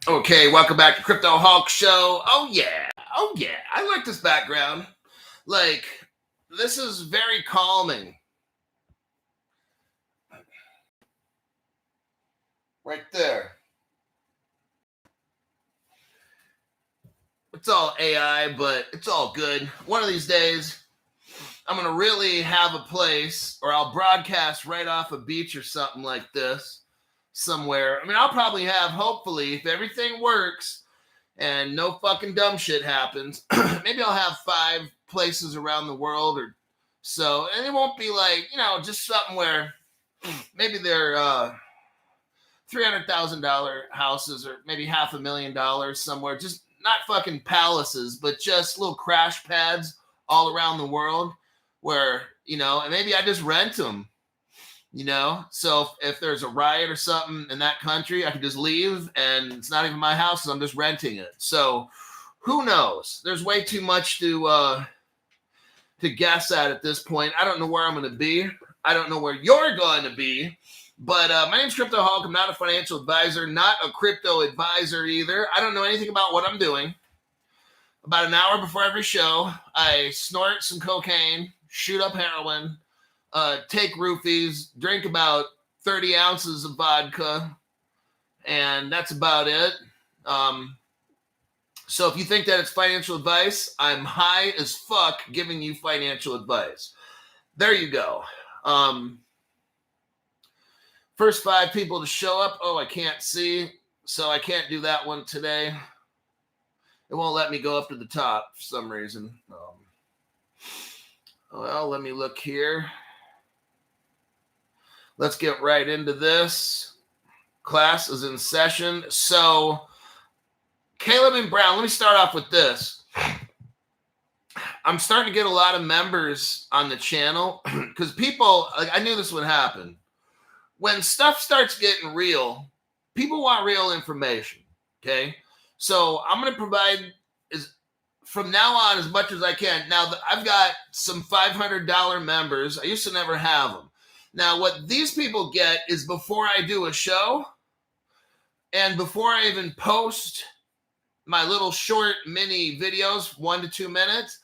Okay, welcome back to Crypto Hulk Show. Oh yeah, I like this background. Like, this is very calming. Right there. It's all AI, but it's all good. One of these days, I'm gonna really have a place, or I'll broadcast right off a beach or something like this somewhere. I mean, I'll probably have, hopefully, if everything works and no fucking dumb shit happens, maybe I'll have 5 places around the world or so, and it won't be like, just something where maybe they're $300,000 houses or maybe $500,000 somewhere, just not fucking palaces, but just little crash pads all around the world where, and maybe I just rent them. So if there's a riot or something in that country, I can just leave and it's not even my house, so I'm just renting it. So who knows? There's way too much to guess at this point. I don't know where I'm going to be. I don't know where you're going to be. But my name's Crypto Hulk. I'm not a financial advisor, not a crypto advisor either. I don't know anything about what I'm doing. About an hour before every show, I snort some cocaine, shoot up heroin, take roofies, drink about 30 ounces of vodka, and that's about it. So if you think that it's financial advice, I'm high as fuck giving you financial advice. There you go. First 5 people to show up. Oh, I can't see, so I can't do that one today. It won't let me go up to the top for some reason. Well, let me look here. Let's get right into this. Class is in session. So, Caleb and Brown, let me start off with this. I'm starting to get a lot of members on the channel because people, I knew this would happen. When stuff starts getting real, people want real information, okay? So I'm going to provide, from now on, as much as I can. Now, I've got some $500 members. I used to never have them. Now, what these people get is before I do a show and before I even post my little short mini videos, 1 to 2 minutes,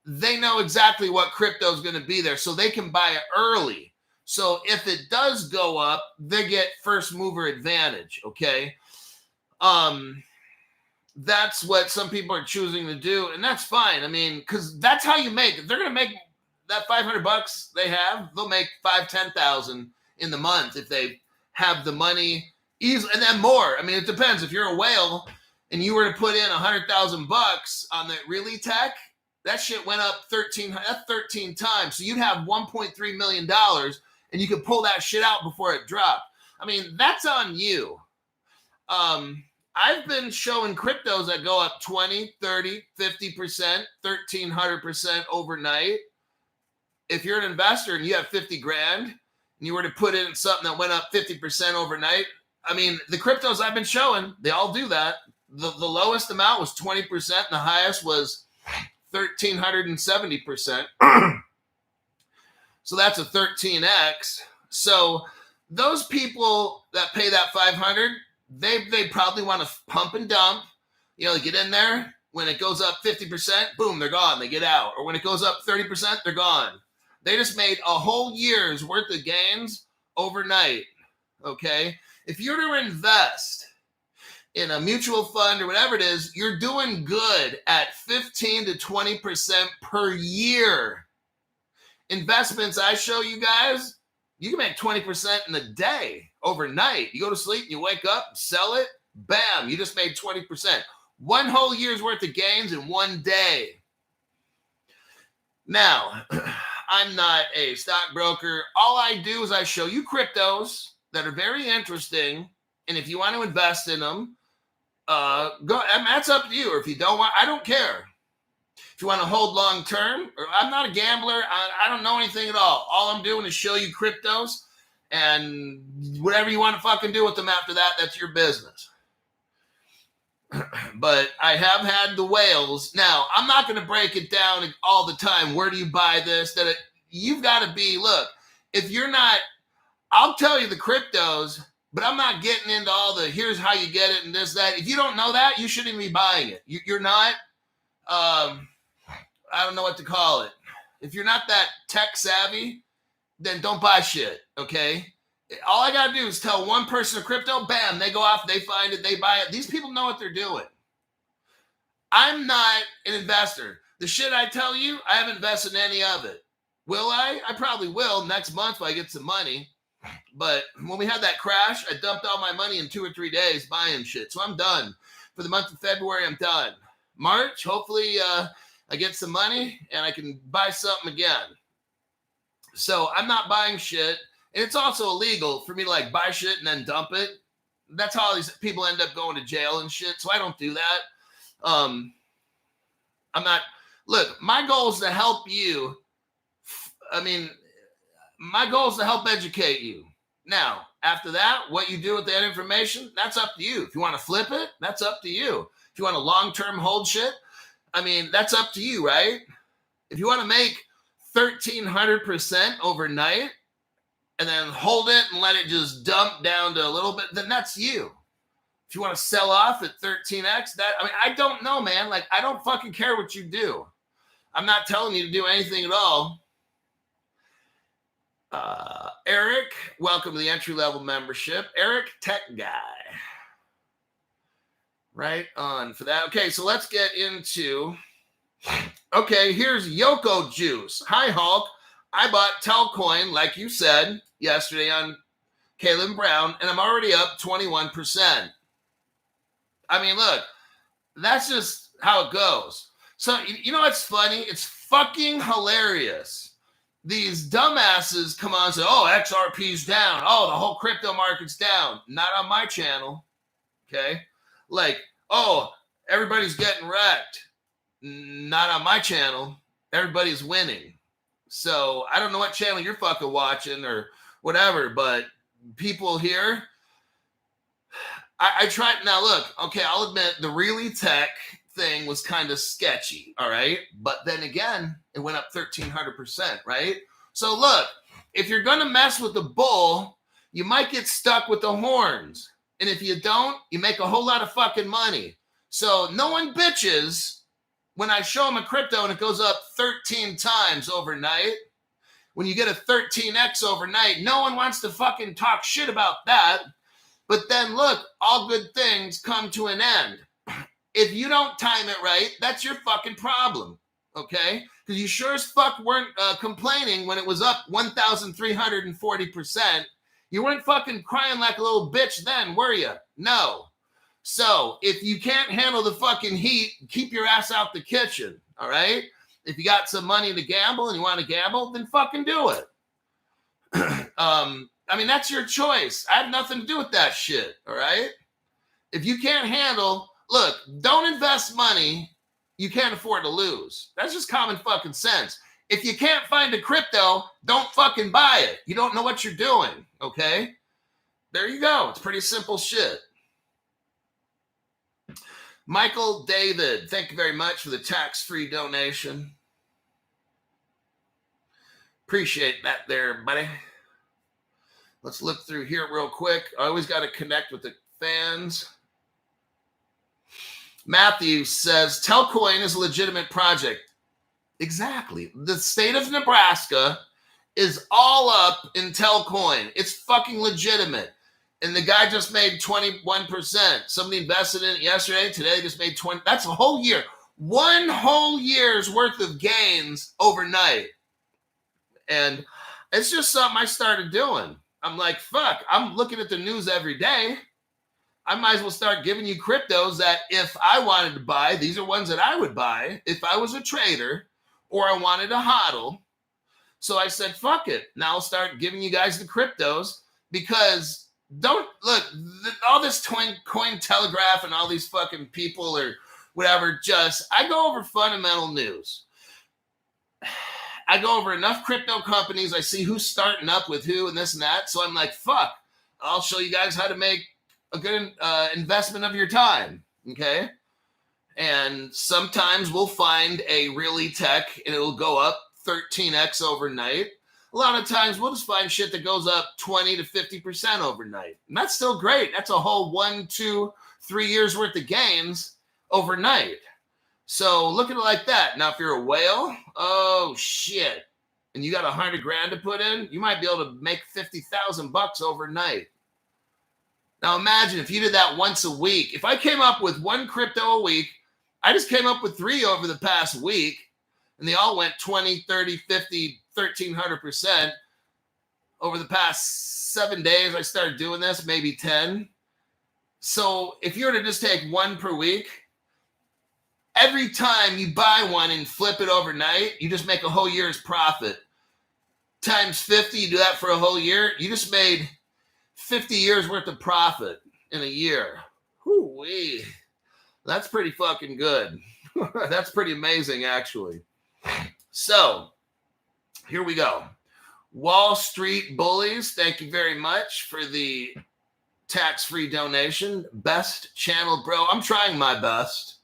they know exactly what crypto is going to be there, so they can buy it early. So if it does go up, they get first mover advantage, okay? That's what some people are choosing to do, and that's fine. I mean, because that's how you make it. They're going to make that $500 they have, they'll make $5,000-$10,000 in the month if they have the money easily, and then more. I mean, it depends. If you're a whale and you were to put in $100,000 on the really tech, that shit went up 13 times. So you'd have $1.3 million, and you could pull that shit out before it dropped. I mean, that's on you. I've been showing cryptos that go up 20, 30, 50%, 1,300% overnight. If you're an investor and you have 50 grand and you were to put in something that went up 50% overnight, I mean, the cryptos I've been showing, they all do that. The lowest amount was 20%, and the highest was 1,370%. So that's a 13x. So those people that pay that 500, they probably want to pump and dump. They get in there. When it goes up 50%, boom, they're gone. They get out. Or when it goes up 30%, they're gone. They just made a whole year's worth of gains overnight. Okay? If you're to invest in a mutual fund or whatever it is, you're doing good at 15 to 20% per year. Investments I show you guys, you can make 20% in a day overnight. You go to sleep, you wake up, sell it, bam, you just made 20%. One whole year's worth of gains in one day. Now, I'm not a stockbroker. All I do is I show you cryptos that are very interesting, and if you want to invest in them, go. And that's up to you. Or if you don't want, I don't care. If you want to hold long term, I'm not a gambler. I don't know anything at all. All I'm doing is show you cryptos, and whatever you want to fucking do with them after that, that's your business. But I have had the whales. Now, I'm not going to break it down all the time. Where do you buy this? You've got to be, look, if you're not, I'll tell you the cryptos, But I'm not getting into all the here's how you get it and this, that. If you don't know that, you shouldn't even be buying it. You're not, I don't know what to call it. If you're not that tech savvy, then don't buy shit, okay? All I got to do is tell one person of crypto, bam, they go off, they find it, they buy it. These people know what they're doing. I'm not an investor. The shit I tell you, I haven't invested in any of it. Will I? I probably will next month if I get some money. But when we had that crash, I dumped all my money in 2 or 3 days buying shit. So I'm done. For the month of February, I'm done. March, hopefully I get some money and I can buy something again. So I'm not buying shit. And it's also illegal for me to like buy shit and then dump it. That's how all these people end up going to jail and shit. So I don't do that. I'm not, look, my goal is to help you. My goal is to help educate you. Now, after that, what you do with that information, that's up to you. If you want to flip it, that's up to you. If you want to long-term hold shit, that's up to you, right? If you want to make 1,300% overnight and then hold it and let it just dump down to a little bit, then that's you. If you want to sell off at 13x, I don't know, man. Like, I don't fucking care what you do. I'm not telling you to do anything at all. Eric, welcome to the entry-level membership. Eric, tech guy. Right on for that. Okay, so let's get into... Okay, here's Yoko Juice. Hi, Hulk. I bought Telcoin, like you said, yesterday on Caleb Brown, and I'm already up 21%. Look, that's just how it goes. So, you know what's funny? It's fucking hilarious. These dumbasses come on and say, oh, XRP's down. Oh, the whole crypto market's down. Not on my channel. Okay? Like, oh, everybody's getting wrecked. Not on my channel. Everybody's winning. So I don't know what channel you're fucking watching or whatever, but people here, I tried. Now, look, okay, I'll admit the really tech thing was kind of sketchy, all right? But then again, it went up 1,300%, right? So look, if you're going to mess with the bull, you might get stuck with the horns. And if you don't, you make a whole lot of fucking money. So no one bitches when I show them a crypto and it goes up 13 times overnight. When you get a 13x overnight, no one wants to fucking talk shit about that. But then look, all good things come to an end. If you don't time it right, that's your fucking problem, okay? Because you sure as fuck weren't complaining when it was up 1,340%. You weren't fucking crying like a little bitch then, were you? No. So if you can't handle the fucking heat, keep your ass out the kitchen, all right? If you got some money to gamble and you want to gamble, then fucking do it. That's your choice. I have nothing to do with that shit, all right? If you can't handle... Look, don't invest money you can't afford to lose. That's just common fucking sense. If you can't find a crypto, don't fucking buy it. You don't know what you're doing, okay? There you go. It's pretty simple shit. Michael David, thank you very much for the tax-free donation. Appreciate that there, buddy. Let's look through here real quick. I always got to connect with the fans. Matthew says, Telcoin is a legitimate project. Exactly. The state of Nebraska is all up in Telcoin. It's fucking legitimate. And the guy just made 21%. Somebody invested in it yesterday. Today just made 20. That's a whole year. 1 whole year's worth of gains overnight. And it's just something I started doing. I'm like, fuck, I'm looking at the news every day. I might as well start giving you cryptos that if I wanted to buy, these are ones that I would buy if I was a trader or I wanted to hodl. So I said, fuck it. Now I'll start giving you guys the cryptos because don't look, all this coin telegraph and all these fucking people or whatever, I go over fundamental news. I go over enough crypto companies. I see who's starting up with who and this and that. So I'm like, fuck, I'll show you guys how to make a good investment of your time, okay? And sometimes we'll find a really tech and it'll go up 13x overnight. a lot of times we'll just find shit that goes up 20 to 50% overnight. And that's still great. That's a whole 1, 2, 3 years worth of gains overnight. So look at it like that. Now, if you're a whale, oh shit, and you got $100 grand to put in, you might be able to make $50,000 overnight. Now imagine if you did that once a week. If I came up with one crypto a week, I just came up with 3 over the past week, and they all went 20, 30, 50, 1,300% over the past 7 days. I started doing this, maybe 10. So if you were to just take one per week, every time you buy one and flip it overnight, you just make a whole year's profit. Times 50, you do that for a whole year, you just made 50 years worth of profit in a year. Whoo-wee. That's pretty fucking good. That's pretty amazing, actually. So, here we go. Wall Street Bullies, thank you very much for the tax-free donation. Best channel, bro. I'm trying my best.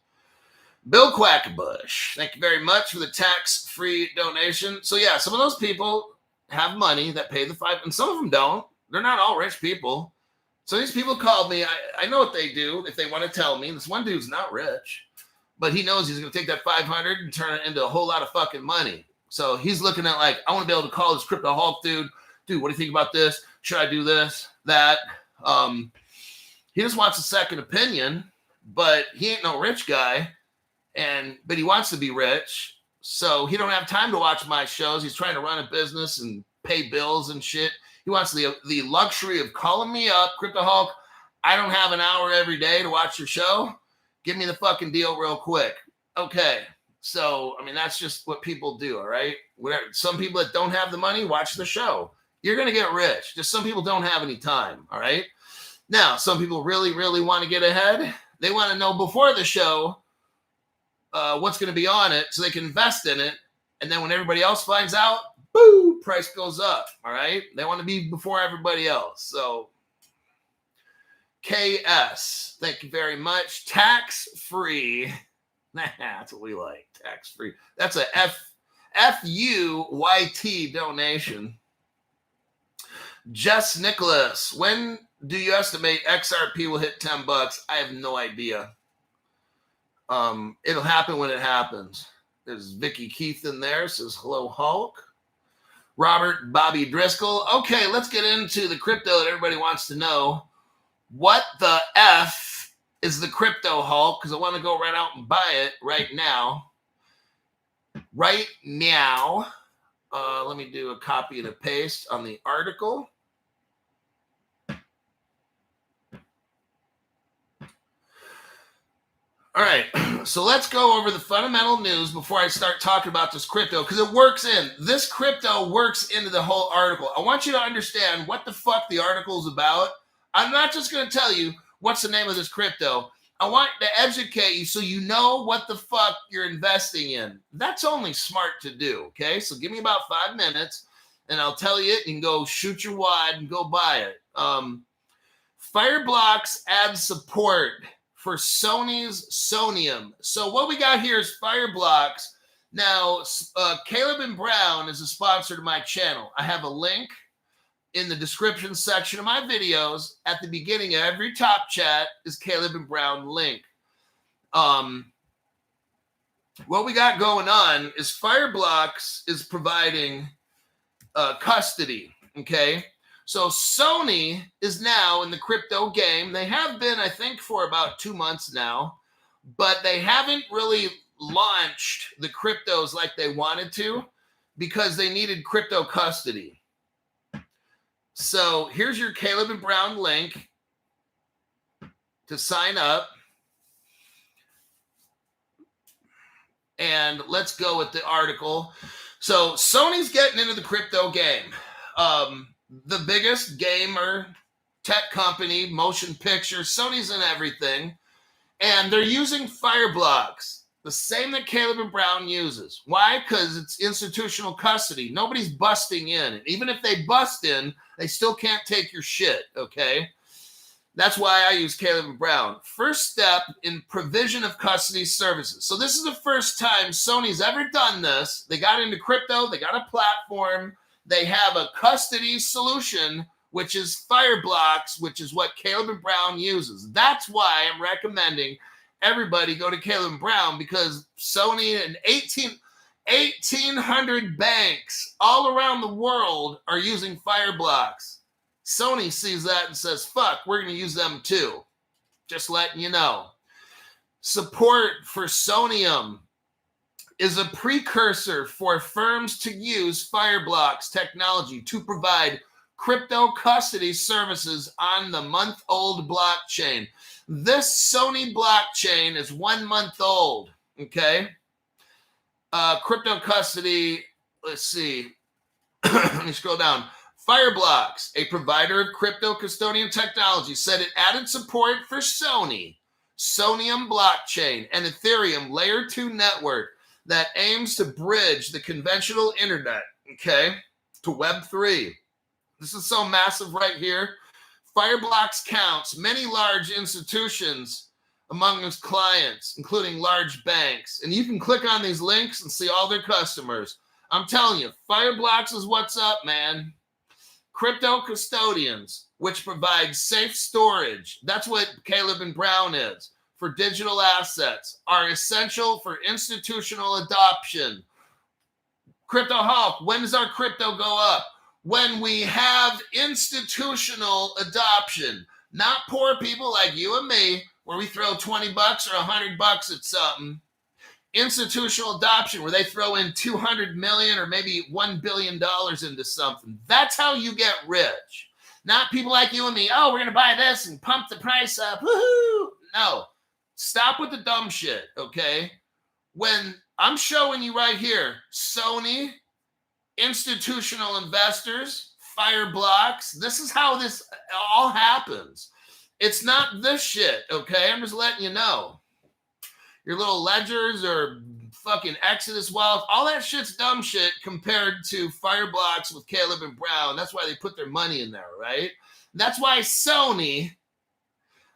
Bill Quackenbush, thank you very much for the tax-free donation. So, yeah, some of those people have money that pay the $5, and some of them don't. They're not all rich people. So these people called me. I know what they do if they want to tell me. This one dude's not rich, but he knows he's going to take that 500 and turn it into a whole lot of fucking money. So he's looking at like, I want to be able to call this Crypto Hulk dude. Dude, what do you think about this? Should I do this, that? He just wants a second opinion, but he ain't no rich guy. But he wants to be rich. So he don't have time to watch my shows. He's trying to run a business and pay bills and shit. He wants the luxury of calling me up, Crypto Hulk. I don't have an hour every day to watch your show. Give me the fucking deal real quick. Okay. So, I mean, that's just what people do, all right? Some people that don't have the money, watch the show. You're going to get rich. Just some people don't have any time, all right? Now, some people really, really want to get ahead. They want to know before the show what's going to be on it so they can invest in it. And then when everybody else finds out, boo, price goes up, all right? They want to be before everybody else. So, KS, thank you very much. Tax-free. That's what we like, tax-free. That's a FUYT donation. Jess Nicholas, when do you estimate XRP will hit $10? I have no idea. It'll happen when it happens. There's Vicky Keith in there, says hello, Hulk. Robert Bobby Driscoll. Okay, let's get into the crypto that everybody wants to know. What the F is the Crypto Hulk? Because I want to go right out and buy it right now. Right now. Let me do a copy and a paste on the article. All right, so let's go over the fundamental news before I start talking about this crypto, because it works in. This crypto works into the whole article. I want you to understand what the fuck the article is about. I'm not just going to tell you what's the name of this crypto. I want to educate you so you know what the fuck you're investing in. That's only smart to do, okay? So give me about 5 minutes, and I'll tell you it. You can go shoot your wad and go buy it. Fireblocks adds support for Sony's Sonium. So what we got here is Fireblocks. Now, Caleb and Brown is a sponsor to my channel. I have a link in the description section of my videos. At the beginning of every top chat is Caleb and Brown link. What we got going on is Fireblocks is providing custody, okay? So Sony is now in the crypto game. They have been, I think, for about 2 months now, but they haven't really launched the cryptos like they wanted to because they needed crypto custody. So here's your Caleb and Brown link to sign up. And let's go with the article. So Sony's getting into the crypto game. The biggest gamer tech company, motion picture, Sony's in everything. And they're using Fireblocks, the same that Caleb and Brown uses. Why? Because it's institutional custody. Nobody's busting in. Even if they bust in, they still can't take your shit, okay? That's why I use Caleb and Brown. First step in provision of custody services. So this is the first time Sony's ever done this. They got into crypto. They got a platform. they have a custody solution, which is Fireblocks, which is what Caleb and Brown uses. That's why I'm recommending everybody go to Caleb and Brown, because Sony and 1,800 banks all around the world are using Fireblocks. Sony sees that and says, fuck, we're going to use them too. Just letting you know. Support for Sonium is a precursor for firms to use Fireblocks technology to provide crypto custody services on the month-old blockchain. This Sony blockchain is 1 month old, okay? Crypto custody, let's see. Let me scroll down. Fireblocks, a provider of crypto custodian technology, said it added support for Sonium blockchain, and Ethereum layer 2 network that aims to bridge the conventional internet, okay, to Web 3. This is so massive right here. Fireblocks counts many large institutions among its clients, including large banks. And you can click on these links and see all their customers. I'm telling you, Fireblocks is what's up, man. Crypto custodians, which provide safe storage. That's what Caleb and Brown is. For digital assets, are essential for institutional adoption. Crypto Hawk, when does our crypto go up? When we have institutional adoption, not poor people like you and me, where we throw $20 or $100 at something. Institutional adoption, where they throw in 200 million or maybe $1 billion into something. That's how you get rich. Not people like you and me. Oh, we're going to buy this and pump the price up. Woohoo! No. Stop with the dumb shit, okay? When I'm showing you right here, Sony, institutional investors, Fireblocks, this is how this all happens. It's not this shit, okay? I'm just letting you know. Your little ledgers or fucking Exodus Wealth, all that shit's dumb shit compared to Fireblocks with Caleb and Brown. That's why they put their money in there, right? That's why Sony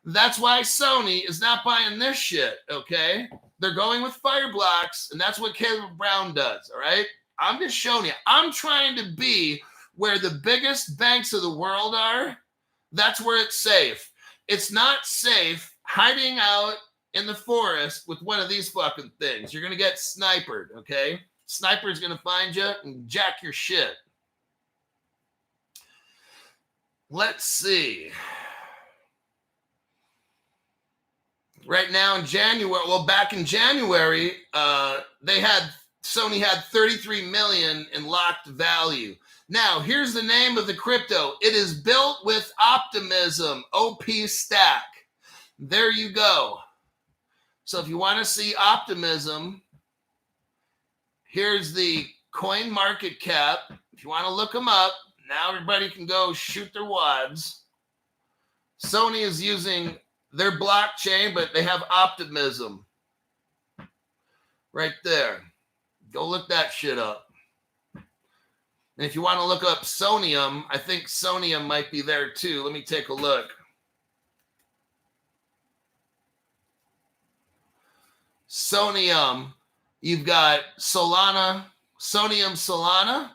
is not buying this shit, okay? They're going with Fireblocks, and that's what Caleb Brown does, all right? I'm just showing you. I'm trying to be where the biggest banks of the world are. That's where it's safe. It's not safe hiding out in the forest with one of these fucking things. You're going to get sniped, okay? Sniper's going to find you and jack your shit. Let's see. Right now in January, well, back in January, Sony had 33 million in locked value. Now, here's the name of the crypto. It is built with optimism, OP stack. There you go. So if you want to see optimism, here's the coin market cap. If you want to look them up, now everybody can go shoot their wads. Sony is using their blockchain, but they have optimism right there. Go look that shit up. And if you want to look up Sonium, I think Sonium might be there too. Let me take a look. Sonium, you've got Solana, Sonium Solana,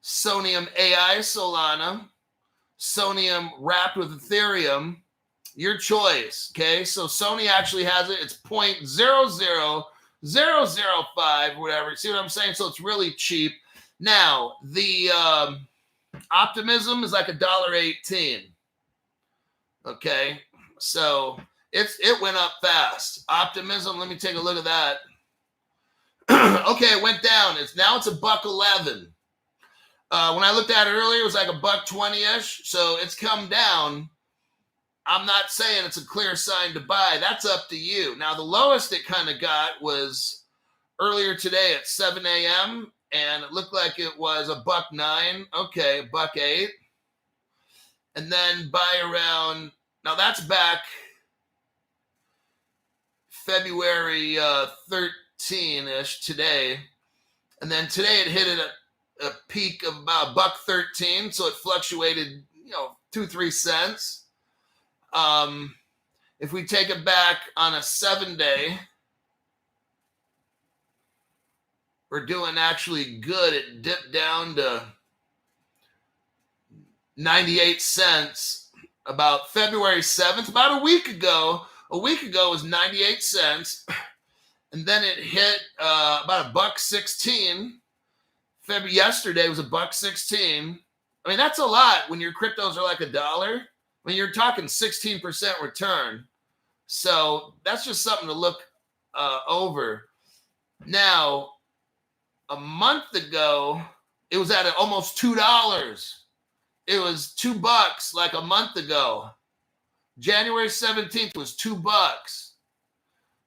Sonium AI Solana, Sonium wrapped with Ethereum. Your choice, okay? So Sony actually has it. It's 0.00005, whatever. See what I'm saying? So it's really cheap. Now, the Optimism is like $1.18. Okay? So it went up fast. Optimism, let me take a look at that. Okay, it went down. Now it's $1.11. When I looked at it earlier, it was like $1.20-ish. So it's come down. I'm not saying it's a clear sign to buy. That's up to you. Now, the lowest it kind of got was earlier today at 7 a.m., and it looked like it was $1.09. Okay, $1.08. And then buy around, now that's back February 13-ish today. And then today it hit at a peak of about $1.13, so it fluctuated, 2-3 cents. If we take it back on a 7-day, we're doing actually good. It dipped down to 98 cents about February 7th, about a week ago. A week ago was 98 cents. And then it hit about $1.16. Yesterday was $1.16. I mean, that's a lot when your cryptos are like $1. I mean, you're talking 16% return. So that's just something to look over. Now, a month ago, it was at almost $2. It was $2 like a month ago. January 17th was $2.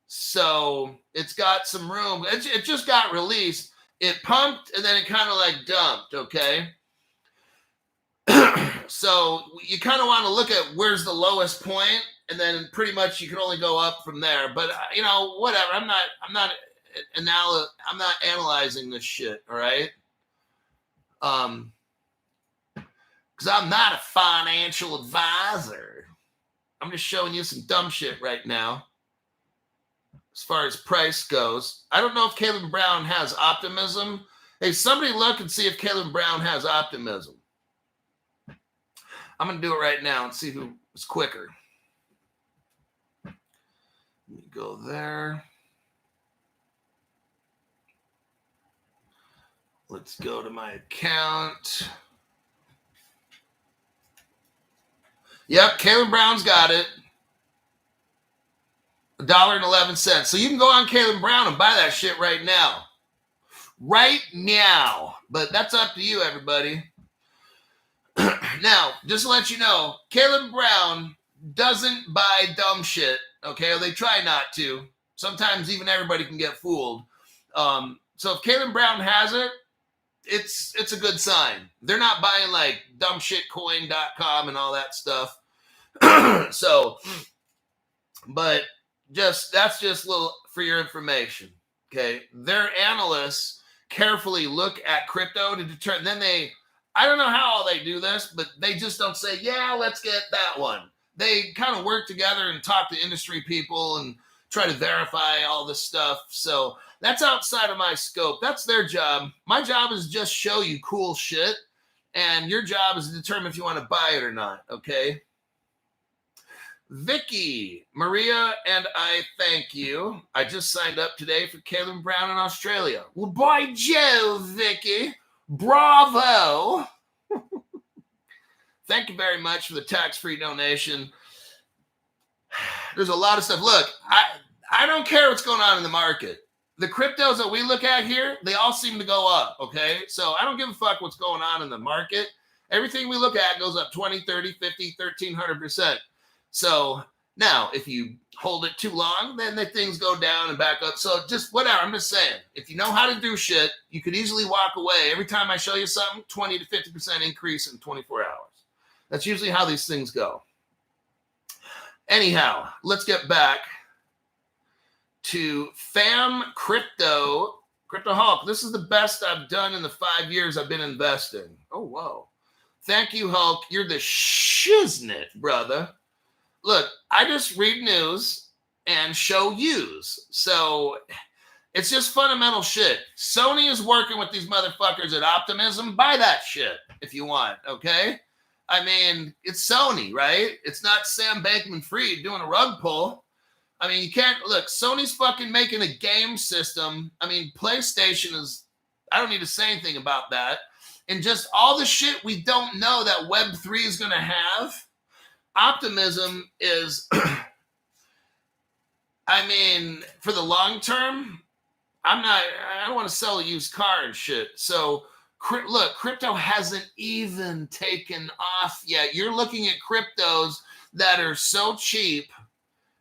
So it's got some room. It just got released. It pumped and then it kind of like dumped, okay? So you kind of want to look at where's the lowest point, and then pretty much you can only go up from there. But you know, whatever. I'm not analyzing this shit, all right? Because I'm not a financial advisor. I'm just showing you some dumb shit right now as far as price goes. I don't know if Caleb Brown has optimism. Hey, somebody look and see if Caleb Brown has optimism. I'm going to do it right now and see who is quicker. Let me go there. Let's go to my account. Yep, Caleb Brown's got it. $1.11. So you can go on Caleb Brown and buy that shit right now. Right now. But that's up to you, everybody. Now, just to let you know, Caleb Brown doesn't buy dumb shit, okay? Or they try not to. Sometimes even everybody can get fooled. So if Caleb Brown has it, it's a good sign. They're not buying like dumbshitcoin.com and all that stuff. So, but that's just a little for your information, okay? Their analysts carefully look at crypto to determine. Then I don't know how they do this, but they just don't say, yeah, let's get that one. They kind of work together and talk to industry people and try to verify all this stuff. So that's outside of my scope. That's their job. My job is just show you cool shit, and your job is to determine if you want to buy it or not, okay? Vicky, Maria, and I thank you. I just signed up today for Caleb Brown in Australia. Well, by Jove, Vicky. Bravo. Thank you very much for the tax-free donation. There's a lot of stuff. Look, I don't care what's going on in the market. The cryptos that we look at here, they all seem to go up, okay? So I don't give a fuck what's going on in the market. Everything we look at goes up 20, 30, 50, 1,300%. So now, if you hold it too long, then the things go down and back up. So just whatever. I'm just saying, if you know how to do shit, you could easily walk away. Every time I show you something, 20 to 50% increase in 24 hours. That's usually how these things go. Anyhow, let's get back to Fam Crypto Hulk. This is the best I've done in the 5 years I've been investing. Oh, whoa. Thank you, Hulk. You're the shiznit, brother. Look, I just read news and show yous. So it's just fundamental shit. Sony is working with these motherfuckers at Optimism. Buy that shit if you want, okay? I mean, it's Sony, right? It's not Sam Bankman-Fried doing a rug pull. I mean, you can't, look, Sony's fucking making a game system. I mean, PlayStation is, I don't need to say anything about that. And just all the shit we don't know that Web3 is going to have. Optimism is, I mean, for the long term, I don't want to sell a used car and shit. So look, crypto hasn't even taken off yet. You're looking at cryptos that are so cheap,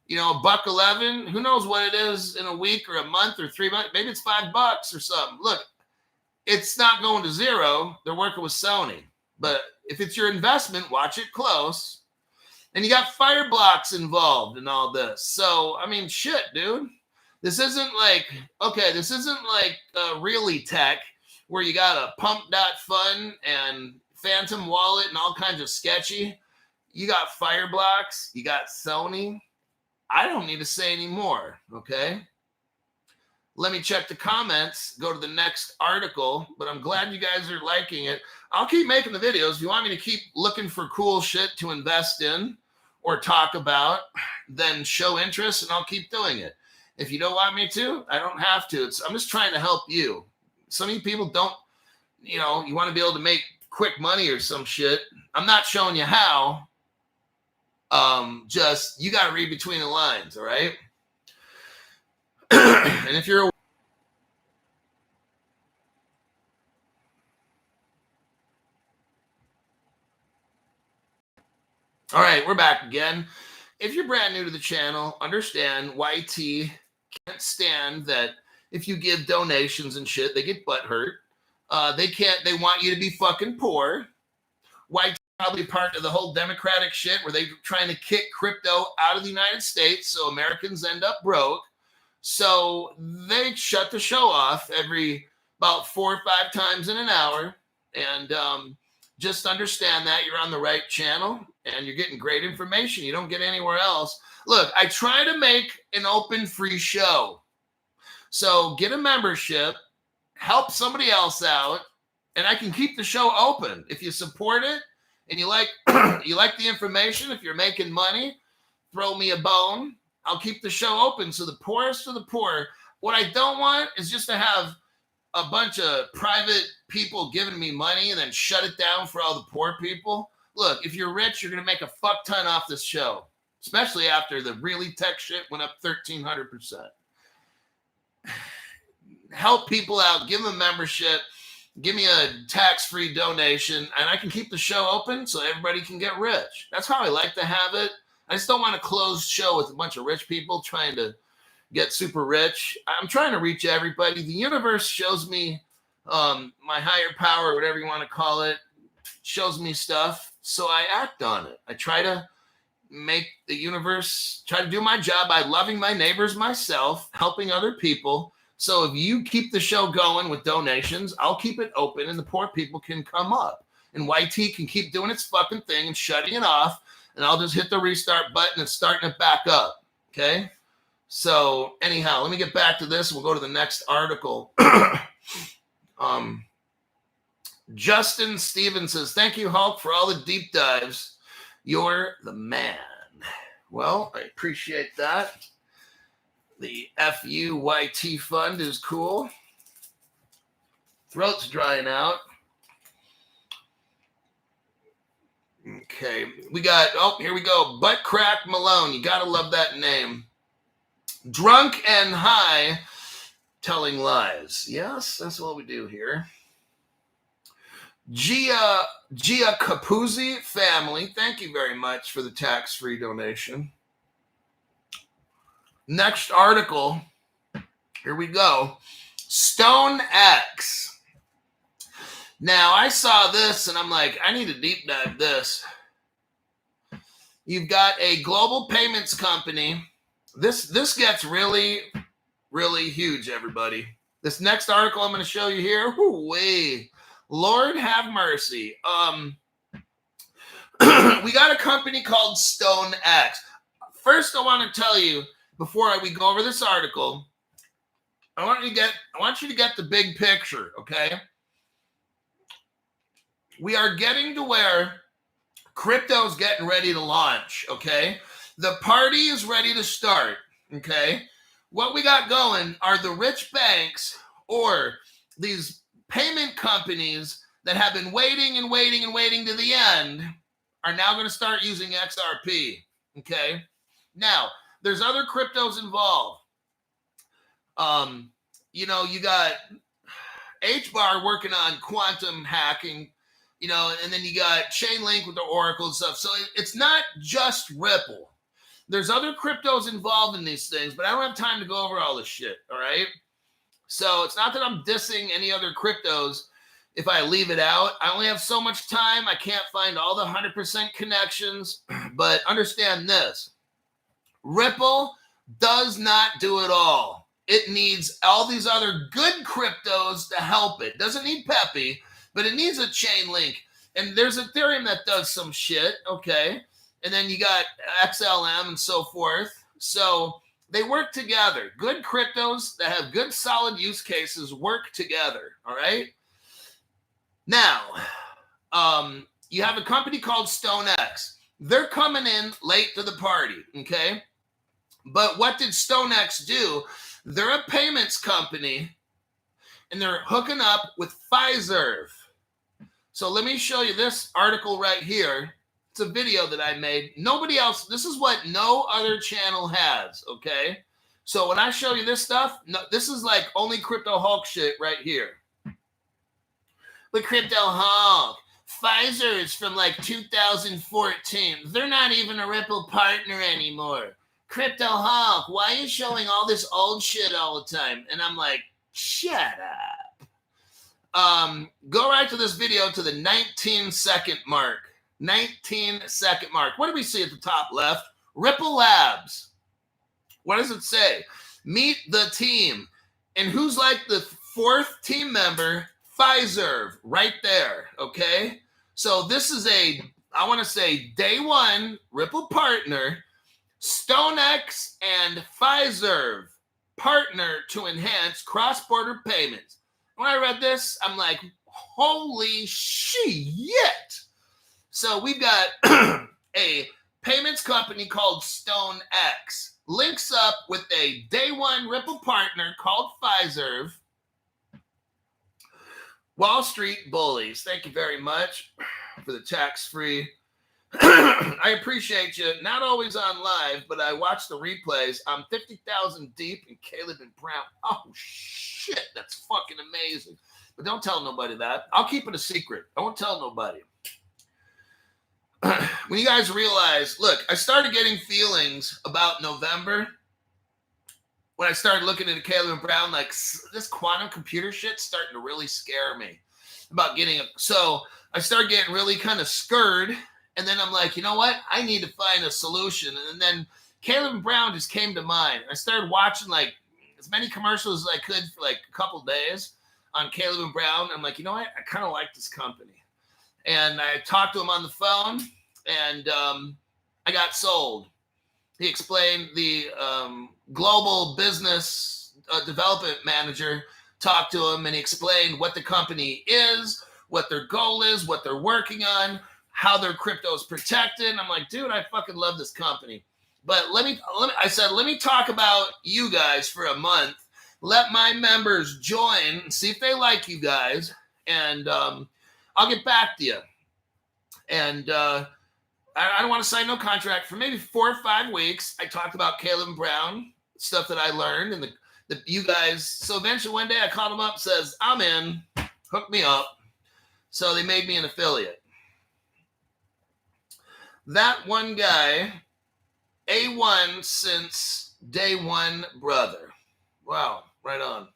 you know, $1.11. Who knows what it is in a week or a month or 3 months? Maybe it's $5 or something. Look, it's not going to zero. They're working with Sony. But if it's your investment, watch it close. And you got Fireblocks involved in all this. So, I mean, shit, dude. This isn't like really tech where you got a pump.fun and Phantom Wallet and all kinds of sketchy. You got Fireblocks. You got Sony. I don't need to say any more, okay? Let me check the comments, go to the next article, but I'm glad you guys are liking it. I'll keep making the videos. If you want me to keep looking for cool shit to invest in or talk about, then show interest and I'll keep doing it. If you don't want me to, I don't have to. I'm just trying to help you. Some of you people don't, you want to be able to make quick money or some shit. I'm not showing you how. Just, you got to read between the lines, all right? And if you're all right, we're back again. If you're brand new to the channel, understand YT can't stand that if you give donations and shit, they get butthurt. They want you to be fucking poor. YT probably part of the whole democratic shit where they're trying to kick crypto out of the United States so Americans end up broke. So they shut the show off every about 4 or 5 times in an hour. And just understand that you're on the right channel and you're getting great information you don't get anywhere else. Look, I try to make an open free show. So get a membership, help somebody else out, and I can keep the show open. If you support it and you like you like the information, if you're making money, throw me a bone. I'll keep the show open so the poorest of the poor. What I don't want is just to have a bunch of private people giving me money and then shut it down for all the poor people. Look, if you're rich, you're going to make a fuck ton off this show, especially after the really tech shit went up 1,300%. Help people out, give them a membership, give me a tax-free donation, and I can keep the show open so everybody can get rich. That's how I like to have it. I just don't want a closed show with a bunch of rich people trying to get super rich. I'm trying to reach everybody. The universe shows me, my higher power, whatever you want to call it, shows me stuff, so I act on it. I try to make the universe, try to do my job by loving my neighbors myself, helping other people. So if you keep the show going with donations, I'll keep it open and the poor people can come up. And YT can keep doing its fucking thing and shutting it off. And I'll just hit the restart button and starting it back up. Okay? So anyhow, let me get back to this. We'll go to the next article. Justin Stevens says, thank you, Hulk, for all the deep dives. You're the man. Well, I appreciate that. The FUYT fund is cool. Throat's drying out. Okay, we got, here we go. Butt Crack Malone. You got to love that name. Drunk and high, telling lies. Yes, that's what we do here. Gia Capuzzi family, thank you very much for the tax-free donation. Next article, here we go. Stone X. Now, I saw this and I'm like, I need to deep dive this. You've got a global payments company. This gets really, really huge, everybody. This next article I'm going to show you here, whoo-wee. Lord have mercy. We got a company called Stone X. First, I want to tell you, before we go over this article, I want you to get the big picture, okay? We are getting to where crypto's getting ready to launch, okay? The party is ready to start, okay? What we got going are the rich banks or these payment companies that have been waiting and waiting and waiting to the end are now going to start using XRP, okay? Now, there's other cryptos involved. You got HBAR working on quantum hacking, and then you got Chainlink with the Oracle and stuff. So it's not just Ripple. There's other cryptos involved in these things, but I don't have time to go over all this shit, all right? So it's not that I'm dissing any other cryptos if I leave it out. I only have so much time. I can't find all the 100% connections, but understand this. Ripple does not do it all. It needs all these other good cryptos to help it. Doesn't need Pepe, but it needs a Chainlink. And there's Ethereum that does some shit, okay? And then you got XLM and so forth. So They work together. Good cryptos that have good solid use cases work together. All right. Now, you have a company called StoneX. They're coming in late to the party. Okay. But what did StoneX do? They're a payments company and they're hooking up with Fiserv. So let me show you this article right here. It's a video that I made. Nobody else, this is what no other channel has, okay? So when I show you this stuff, no, this is like only Crypto Hulk shit right here. But Crypto Hulk, Pfizer is from like 2014. They're not even a Ripple partner anymore. Crypto Hulk, why are you showing all this old shit all the time? And I'm like, shut up. Go right to this video to the 19-second mark. 19-second mark. What do we see at the top left? Ripple Labs. What does it say? Meet the team. And who's like the fourth team member? Fiserv, right there, okay? So this is a, I want to say, day one Ripple partner. StoneX and Fiserv partner to enhance cross-border payments. When I read this, I'm like, holy shit. So we've got a payments company called StoneX links up with a day one Ripple partner called Fiserv. Wall Street bullies. Thank you very much for the tax-free. I appreciate you. Not always on live, but I watch the replays. I'm 50,000 deep in Caleb and Brown. Oh, shit. That's fucking amazing. But don't tell nobody that. I'll keep it a secret. I won't tell nobody. When you guys realize, look, I started getting feelings about November when I started looking into Caleb and Brown, like this quantum computer shit's starting to really scare me about getting it. So I started getting really kind of scared. And then I'm like, you know what? I need to find a solution. And then Caleb and Brown just came to mind. I started watching like as many commercials as I could for like a couple days on Caleb and Brown. I'm like, you know what? I kind of like this company. And I talked to him on the phone, and I got sold. He explained the global business development manager talked to him, and he explained what the company is, what their goal is, what they're working on, how their crypto is protected. I'm like, dude, I fucking love this company. But I said, let me talk about you guys for a month. Let my members join and see if they like you guys. And I'll get back to you. And I don't want to sign no contract. For maybe 4 or 5 weeks, I talked about Caleb and Brown, stuff that I learned, and the you guys. So eventually one day I called them up, says, I'm in, hook me up. So they made me an affiliate. That one guy, A1 since day one, brother. Wow, right on.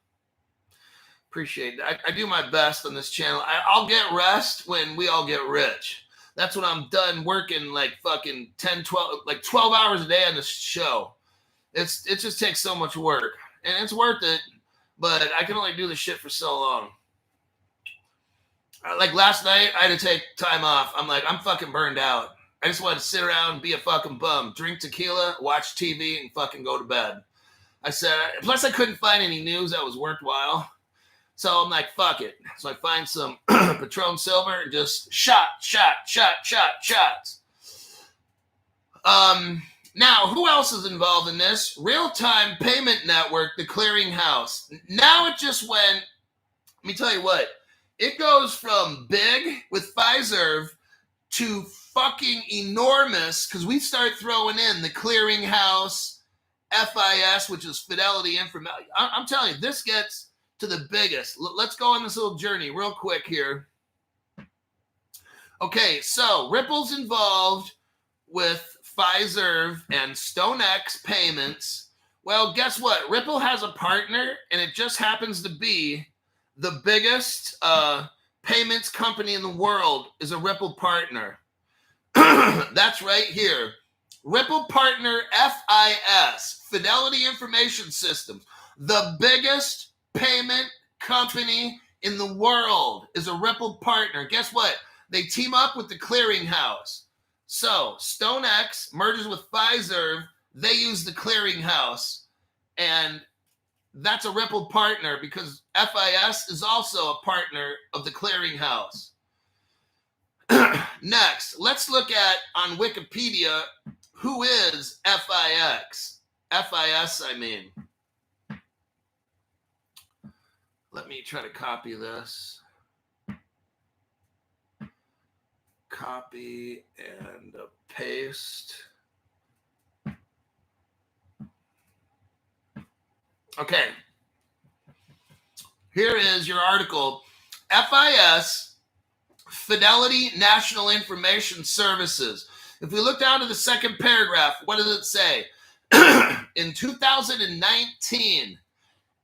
Appreciate it. I do my best on this channel. I'll get rest when we all get rich. That's when I'm done working like fucking 10, 12, like 12 hours a day on this show. It just takes so much work. And it's worth it, but I can only do this shit for so long. Like last night, I had to take time off. I'm like, I'm fucking burned out. I just want to sit around and be a fucking bum, drink tequila, watch TV, and fucking go to bed. I said, plus I couldn't find any news that was worthwhile. So I'm like, fuck it. So I find some Patron Silver and just shots. Now, who else is involved in this? Real-time payment network, the clearinghouse. Now it just went, let me tell you what, it goes from big with Fiserv to fucking enormous, because we start throwing in the clearinghouse, FIS, which is Fidelity Information. I'm telling you, this gets to the biggest. Let's go on this little journey real quick here. Okay, so Ripple's involved with Fiserv and StoneX payments. Well, guess what? Ripple has a partner, and it just happens to be the biggest payments company in the world is a Ripple partner. That's right here. Ripple partner FIS, Fidelity Information Systems, the biggest payment company in the world is a Ripple partner. Guess what? They team up with the clearinghouse. So StoneX merges with Fiserv. They use the clearinghouse. And that's a Ripple partner because FIS is also a partner of the clearinghouse. Next, let's look at on Wikipedia, who is FIX? FIS, I mean. Let me try to copy this. Copy and paste. Okay. Here is your article. FIS, Fidelity National Information Services. If we look down to the second paragraph, what does it say? In 2019,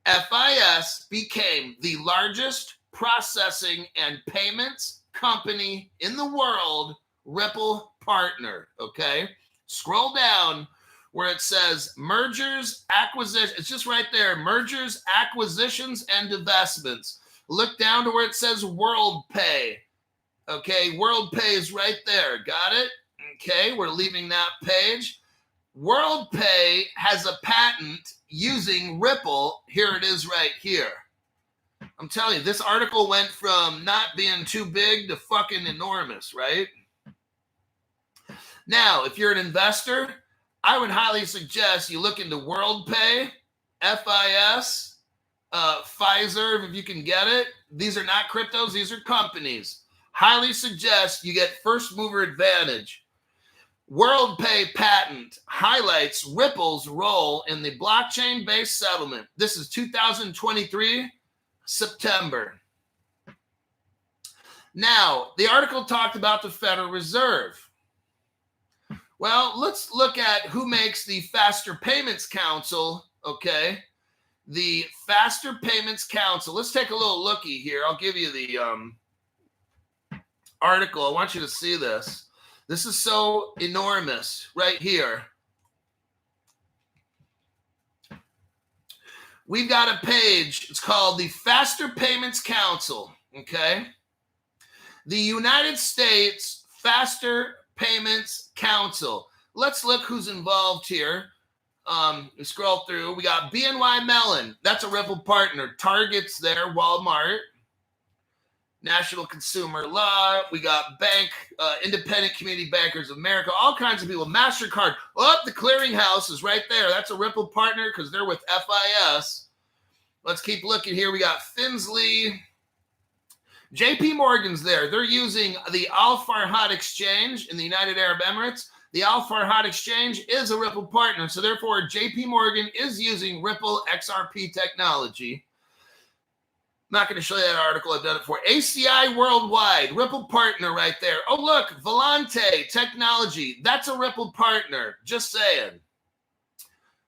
FIS became the largest processing and payments company in the world, Ripple partner. Okay. Scroll down where it says mergers, acquisitions. It's just right there. Mergers, acquisitions, and divestments. Look down to where it says WorldPay. Okay. WorldPay is right there. Got it? Okay. We're leaving that page. WorldPay has a patent using Ripple. Here it is right here. I'm telling you, this article went from not being too big to fucking enormous, right? Now, if you're an investor, I would highly suggest you look into WorldPay, FIS, Pfizer, if you can get it. These are not cryptos, these are companies. Highly suggest you get first mover advantage. WorldPay patent highlights Ripple's role in the blockchain-based settlement. This is 2023, September. Now, the article talked about the Federal Reserve. Well, let's look at who makes the Faster Payments Council, okay? The Faster Payments Council. Let's take a little looky here. I'll give you the article. I want you to see this. This is so enormous right here. We've got a page. It's called the Faster Payments Council, okay? The United States Faster Payments Council. Let's look who's involved here. We scroll through. We got BNY Mellon. That's a Ripple partner. Target's there. Walmart. National Consumer Law. We got Bank, Independent Community Bankers of America, all kinds of people. MasterCard. Oh, the clearinghouse is right there. That's a Ripple partner because they're with FIS. Let's keep looking here. We got Finsley. JP Morgan's there. They're using the Al Farhad Exchange in the United Arab Emirates. The Al Farhad Exchange is a Ripple partner. So therefore, JP Morgan is using Ripple XRP technology. Not going to show you that article. I've done it before. ACI Worldwide, Ripple partner right there. Oh, look, Volante Technology. That's a Ripple partner. Just saying.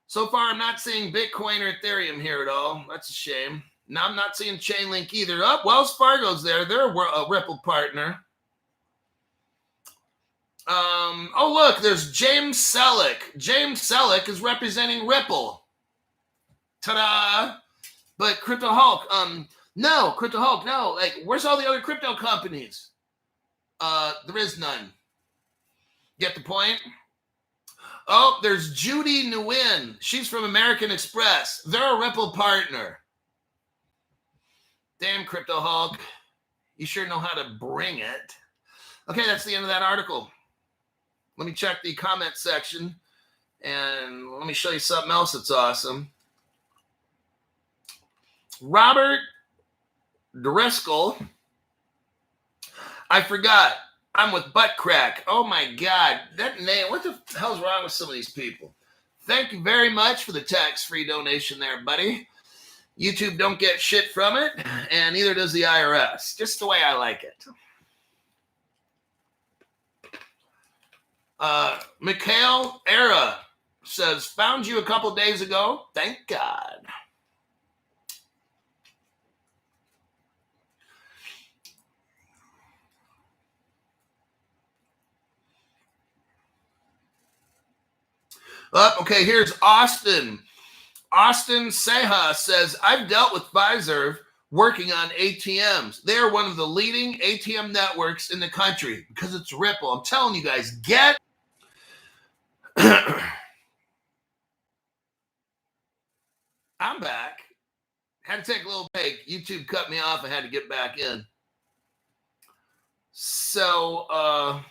So far, I'm not seeing Bitcoin or Ethereum here at all. That's a shame. Now I'm not seeing Chainlink either. Oh, Wells Fargo's there. They're a Ripple partner. Oh, look, there's James Selleck. James Selleck is representing Ripple. Ta-da! But Crypto Hulk, no, Crypto Hulk, no. Like, where's all the other crypto companies? There is none. Get the point? Oh, there's Judy Nguyen. She's from American Express. They're a Ripple partner. Damn, Crypto Hulk. You sure know how to bring it. Okay, that's the end of that article. Let me check the comment section, and let me show you something else that's awesome. Robert Driscoll. I forgot. I'm with Butt Crack. Oh my God. That name. What the hell's wrong with some of these people? Thank you very much for the tax-free donation there, buddy. YouTube don't get shit from it, and neither does the IRS. Just the way I like it. Mikhail Era says, found you a couple days ago. Thank God. Okay, here's Austin. Austin Seha says, I've dealt with Pfizer working on ATMs. They are one of the leading ATM networks in the country because it's Ripple. I'm telling you guys, get I'm back. Had to take a little break. YouTube cut me off. I had to get back in. So,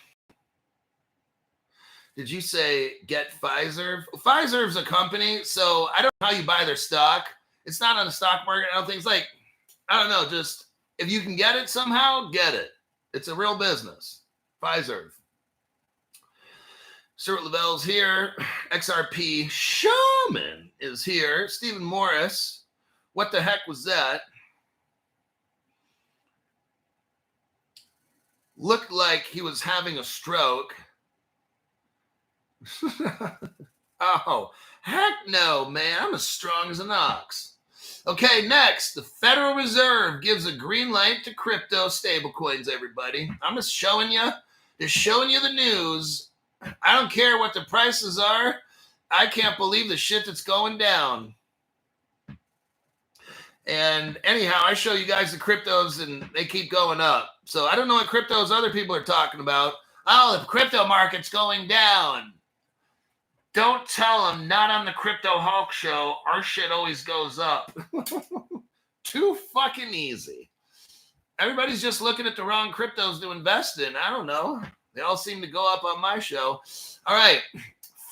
did you say get Pfizer? Pfizer's a company, so I don't know how you buy their stock. It's not on the stock market. I don't think it's like, I don't know, just if you can get it somehow, get it. It's a real business. Pfizer. Stuart Lavell's here. XRP Shaman is here. Stephen Morris. What the heck was that? Looked like he was having a stroke. Oh, heck no, man. I'm as strong as an ox. Okay, next. The Federal Reserve gives a green light to crypto stablecoins, everybody. I'm just showing you the news. I don't care what the prices are. I can't believe the shit that's going down. And anyhow, I show you guys the cryptos and they keep going up. So I don't know what cryptos other people are talking about. Oh, the crypto market's going down. Don't tell them, not on the Crypto Hulk show. Our shit always goes up. Too fucking easy. Everybody's just looking at the wrong cryptos to invest in. I don't know. They all seem to go up on my show. All right.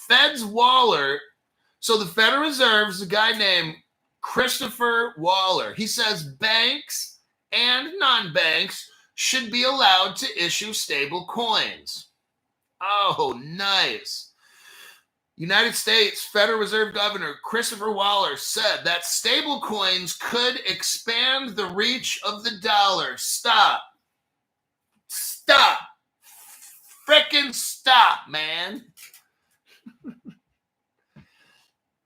Fed's Waller. So the Federal Reserve is a guy named Christopher Waller. He says banks and non-banks should be allowed to issue stable coins. Oh, nice. United States Federal Reserve Governor Christopher Waller said that stable coins could expand the reach of the dollar. Stop. Frickin' stop, man.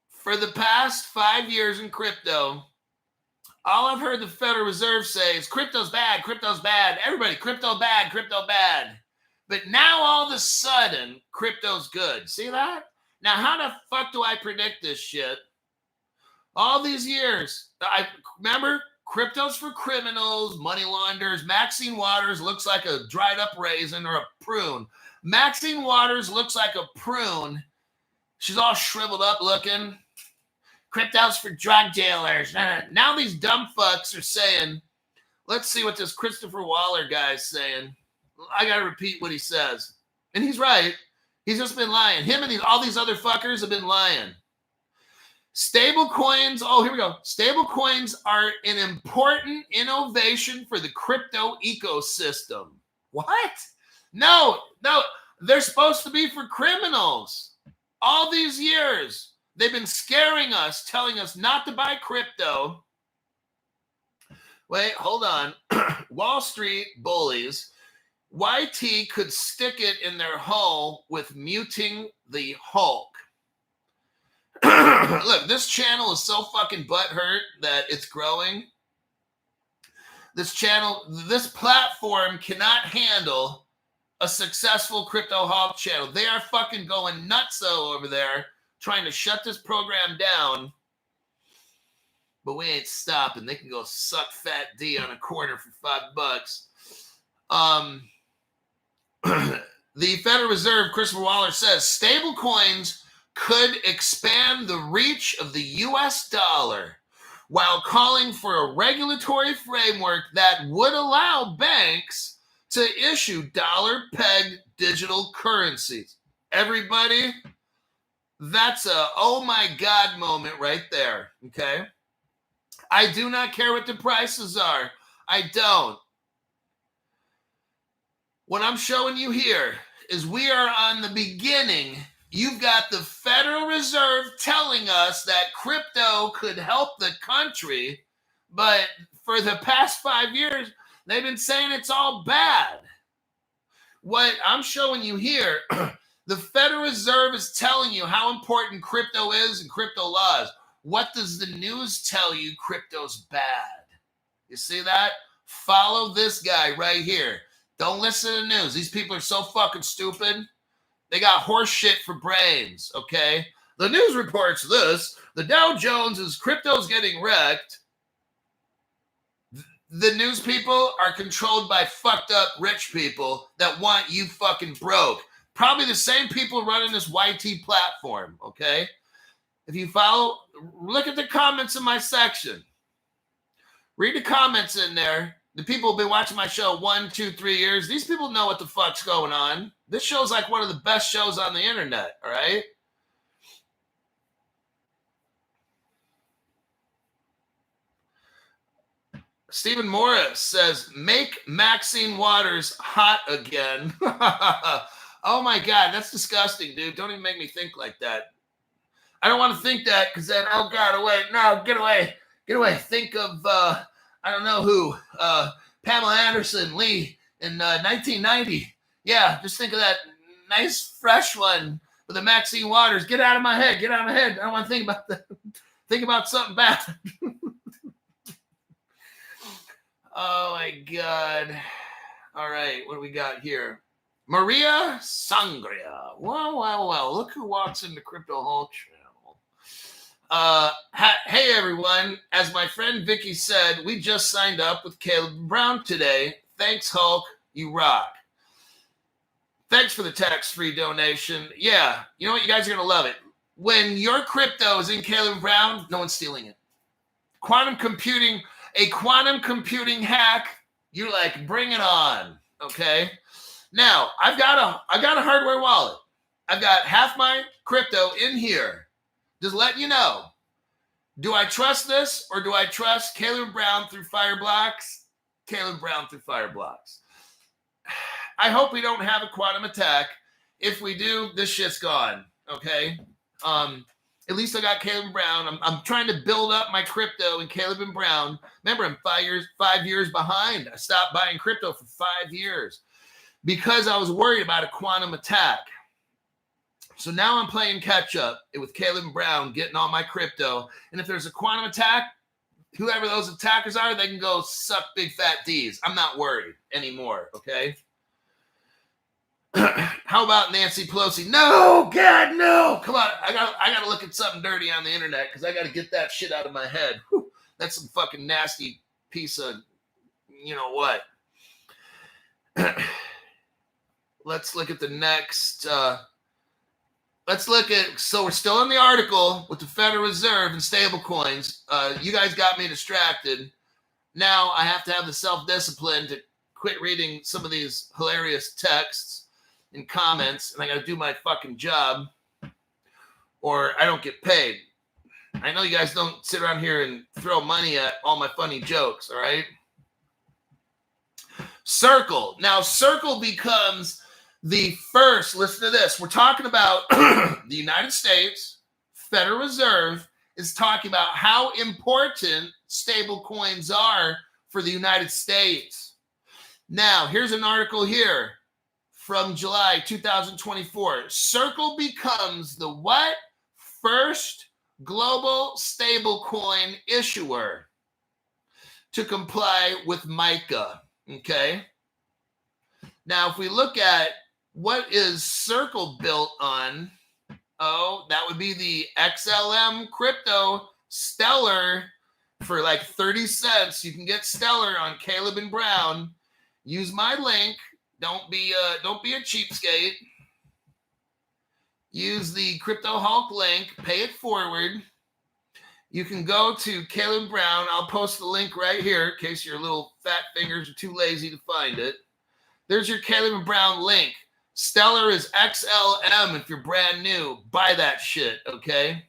For the past 5 years in crypto, all I've heard the Federal Reserve say is crypto's bad, crypto's bad. Everybody, crypto bad, crypto bad. But now all of a sudden, crypto's good. See that? Now, how the fuck do I predict this shit? All these years, I remember crypto's for criminals, money launderers. Maxine Waters looks like a dried up raisin or a prune. Maxine Waters looks like a prune. She's all shriveled up looking. Crypto's for drug dealers. Now these dumb fucks are saying, let's see what this Christopher Waller guy's saying. I got to repeat what he says. And he's right. He's just been lying. Him and all these other fuckers have been lying. Stable coins. Oh, here we go. Stable coins are an important innovation for the crypto ecosystem. What? No. They're supposed to be for criminals. All these years, they've been scaring us, telling us not to buy crypto. Wait, hold on. Wall Street bullies. YT could stick it in their hull with muting the Hulk. Look, this channel is so fucking butthurt that it's growing. This platform cannot handle a successful Crypto Hulk channel. They are fucking going nutso over there trying to shut this program down. But we ain't stopping. They can go suck Fat D on a corner for $5. The Federal Reserve, Christopher Waller says, stable coins could expand the reach of the U.S. dollar while calling for a regulatory framework that would allow banks to issue dollar-pegged digital currencies. Everybody, that's a oh my God moment right there, okay? I do not care what the prices are. I don't. What I'm showing you here is we are on the beginning. You've got the Federal Reserve telling us that crypto could help the country, but for the past 5 years, they've been saying it's all bad. What I'm showing you here, the Federal Reserve is telling you how important crypto is and crypto laws. What does the news tell you? Crypto's bad. You see that? Follow this guy right here. Don't listen to the news. These people are so fucking stupid. They got horse shit for brains, okay? The news reports this. The Dow Jones is crypto's getting wrecked. The news people are controlled by fucked up rich people that want you fucking broke. Probably the same people running this YT platform, okay? If you follow look at the comments in my section. Read the comments in there. The people who've been watching my show 1, 2, 3 years, these people know what the fuck's going on. This show's like one of the best shows on the internet, all right? Stephen Morris says, make Maxine Waters hot again. Oh my God, that's disgusting, dude. Don't even make me think like that. I don't want to think that because then, oh God, away. No, get away. Get away. Think of, I don't know who, Pamela Anderson Lee in 1990. Yeah, just think of that nice, fresh one with the Maxine Waters. Get out of my head. Get out of my head. I don't want to think about that. Think about something bad. Oh, my God. All right, what do we got here? Maria Sangria. Wow. Look who walks into Crypto Hall Channel. Hey, everyone. As my friend Vicky said, we just signed up with Caleb Brown today. Thanks, Hulk. You rock. Thanks for the tax-free donation. Yeah, you know what? You guys are going to love it. When your crypto is in Caleb Brown, no one's stealing it. Quantum computing, a quantum computing hack, you're like, bring it on, okay? Now, I've got a hardware wallet. I've got half my crypto in here. Just letting you know. Do I trust this or do I trust Caleb Brown through Fireblocks? Caleb Brown through Fireblocks. I hope we don't have a quantum attack. If we do, this shit's gone, okay? At least I got Caleb Brown. I'm trying to build up my crypto in Caleb and Brown. Remember, I'm 5 years behind. I stopped buying crypto for 5 years because I was worried about a quantum attack. So now I'm playing catch up with Caleb and Brown, getting all my crypto. And if there's a quantum attack, whoever those attackers are, they can go suck big fat D's. I'm not worried anymore, okay? How about Nancy Pelosi? No, God, no. Come on. I got to look at something dirty on the internet because I got to get that shit out of my head. Whew. That's some fucking nasty piece of, you know what. Let's look at the next. So we're still in the article with the Federal Reserve and stable coins. You guys got me distracted. Now I have to have the self-discipline to quit reading some of these hilarious texts and comments, and I got to do my fucking job or I don't get paid. I know you guys don't sit around here and throw money at all my funny jokes, all right? Circle. Now, Circle becomes the first, listen to this. We're talking about the United States Federal Reserve is talking about how important stable coins are for the United States. Now, here's an article here from July 2024. Circle becomes the what? First global stablecoin issuer to comply with MiCA. Okay. Now, if we look at what is Circle built on, that would be the XLM crypto Stellar for like 30 cents. You can get Stellar on Caleb and Brown. Use my link. Don't be a cheapskate. Use the Crypto Hulk link. Pay it forward. You can go to Caleb Brown. I'll post the link right here in case your little fat fingers are too lazy to find it. There's your Caleb and Brown link. Stellar is XLM if you're brand new. Buy that shit, okay?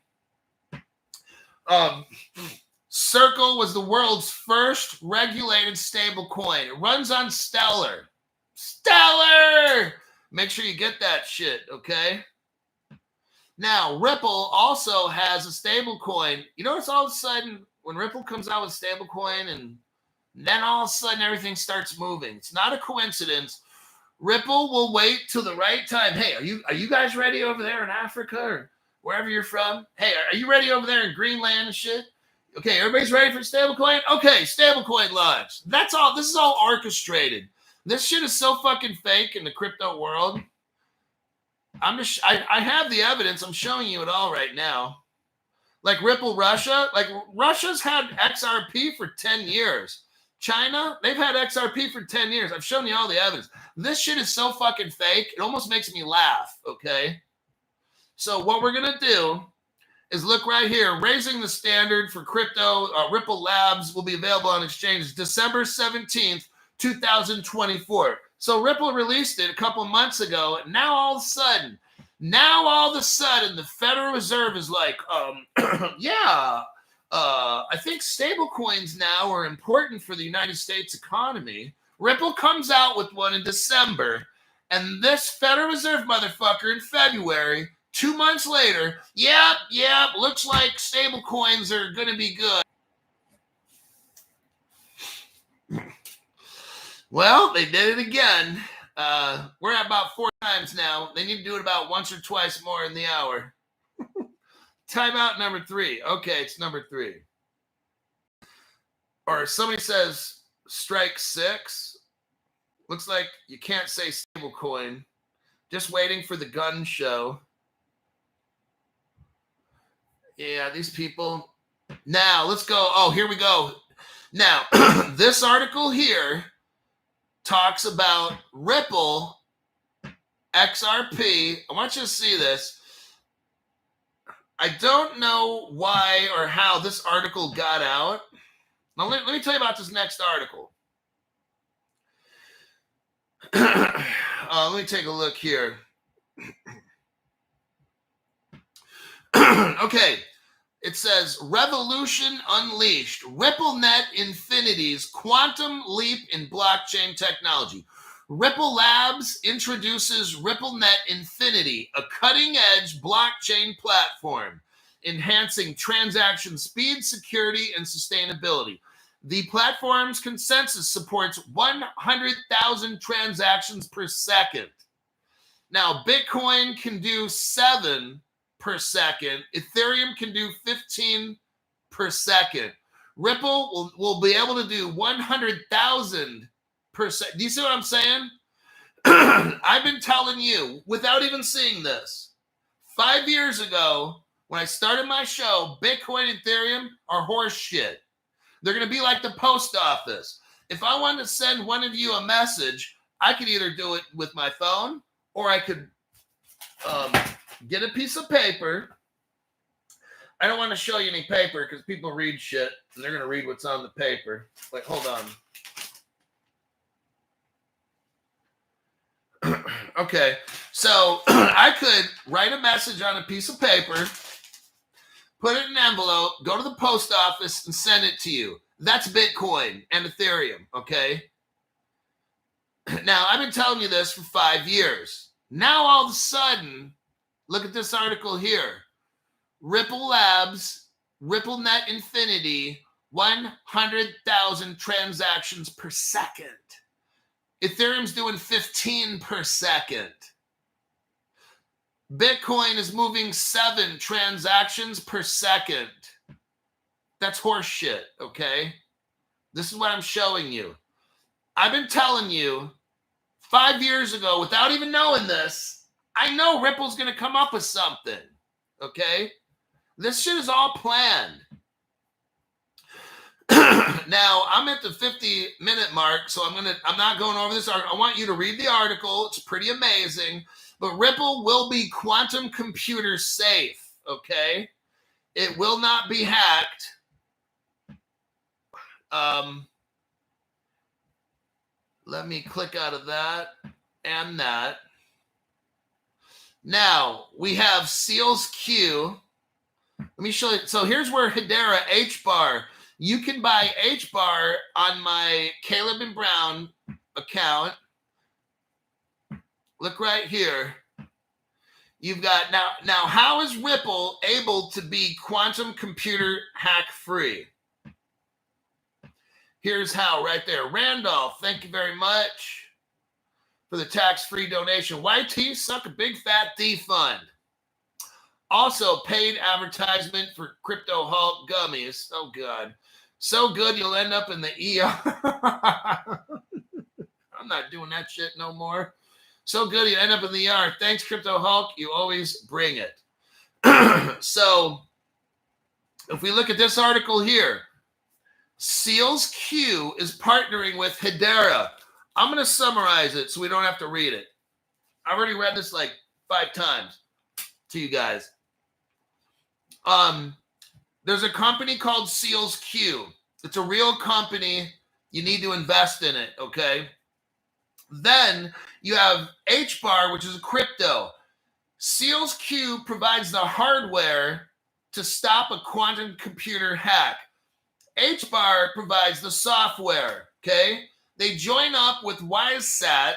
Circle was the world's first regulated stable coin. It runs on Stellar. Stellar! Make sure you get that shit, okay? Now, Ripple also has a stable coin. You notice all of a sudden when Ripple comes out with stable coin and then all of a sudden everything starts moving. It's not a coincidence. Ripple will wait till the right time. Hey, are you guys ready over there in Africa or wherever you're from? Hey, are you ready over there in Greenland and shit? Okay, everybody's ready for stablecoin? Okay, stablecoin launch. That's all. This is all orchestrated. This shit is so fucking fake in the crypto world. I have the evidence. I'm showing you it all right now. Like Ripple Russia. Like Russia's had XRP for 10 years. China, they've had XRP for 10 years. I've shown you all the evidence. This shit is so fucking fake. It almost makes me laugh, okay? So what we're going to do is look right here. Raising the standard for crypto. Ripple Labs will be available on exchanges December 17th, 2024. So Ripple released it a couple months ago. Now all of a sudden, the Federal Reserve is like, yeah, I think stable coins now are important for the United States economy. Ripple comes out with one in December, and this Federal Reserve motherfucker in February, 2 months later, yep, looks like stable coins are going to be good. Well, they did it again. We're at about 4 times now. They need to do it about once or twice more in the hour. Timeout number 3. Okay, it's number 3. Or somebody says strike 6. Looks like you can't say stable coin. Just waiting for the gun show. Yeah, these people. Now, let's go. Oh, here we go. Now, this article here talks about Ripple XRP. I want you to see this. I don't know why or how this article got out. Now, let me tell you about this next article. Let me take a look here. Okay. It says, Revolution Unleashed, RippleNet Infinity's quantum leap in blockchain technology. Ripple Labs introduces RippleNet Infinity, a cutting-edge blockchain platform, enhancing transaction speed, security, and sustainability. The platform's consensus supports 100,000 transactions per second. Now, Bitcoin can do 7 per second. Ethereum can do 15 per second. Ripple will be able to do 100,000 per second. Do you see what I'm saying? I've been telling you, without even seeing this, 5 years ago, when I started my show, Bitcoin and Ethereum are horse shit. They're going to be like the post office. If I wanted to send one of you a message, I could either do it with my phone, or I could get a piece of paper. I don't want to show you any paper because people read shit and they're going to read what's on the paper. Wait, hold on. Okay, so I could write a message on a piece of paper, put it in an envelope, go to the post office, and send it to you. That's Bitcoin and Ethereum, okay? Now, I've been telling you this for 5 years. Now, all of a sudden, look at this article here. Ripple Labs, RippleNet Infinity, 100,000 transactions per second. Ethereum's doing 15 per second. Bitcoin is moving 7 transactions per second. That's horse shit, okay? This is what I'm showing you. I've been telling you 5 years ago, without even knowing this, I know Ripple's going to come up with something, okay? This shit is all planned. Now, I'm at the 50-minute mark, so I'm not going over this article. I want you to read the article. It's pretty amazing. But Ripple will be quantum computer safe, okay? It will not be hacked. Let me click out of that and that. Now, we have Seals Q. Let me show you. So here's where Hedera HBAR. You can buy HBAR on my Caleb and Brown account. Look right here. You've got now how is Ripple able to be quantum computer hack free? Here's how right there. Randolph, thank you very much for the tax-free donation. YT, suck a big fat D fund. Also, paid advertisement for Crypto Hulk gummies. Oh, God. So good you'll end up in the ER. I'm not doing that shit no more. So good you end up in the ER. Thanks, Crypto Hulk. You always bring it. So, if we look at this article here, Seals Q is partnering with Hedera. I'm going to summarize it so we don't have to read it. I've already read this like 5 times to you guys. There's a company called Seals Q. It's a real company. You need to invest in it, okay? Then you have HBAR, which is a crypto. Seals Q provides the hardware to stop a quantum computer hack. HBAR provides the software, okay? They join up with WiseSat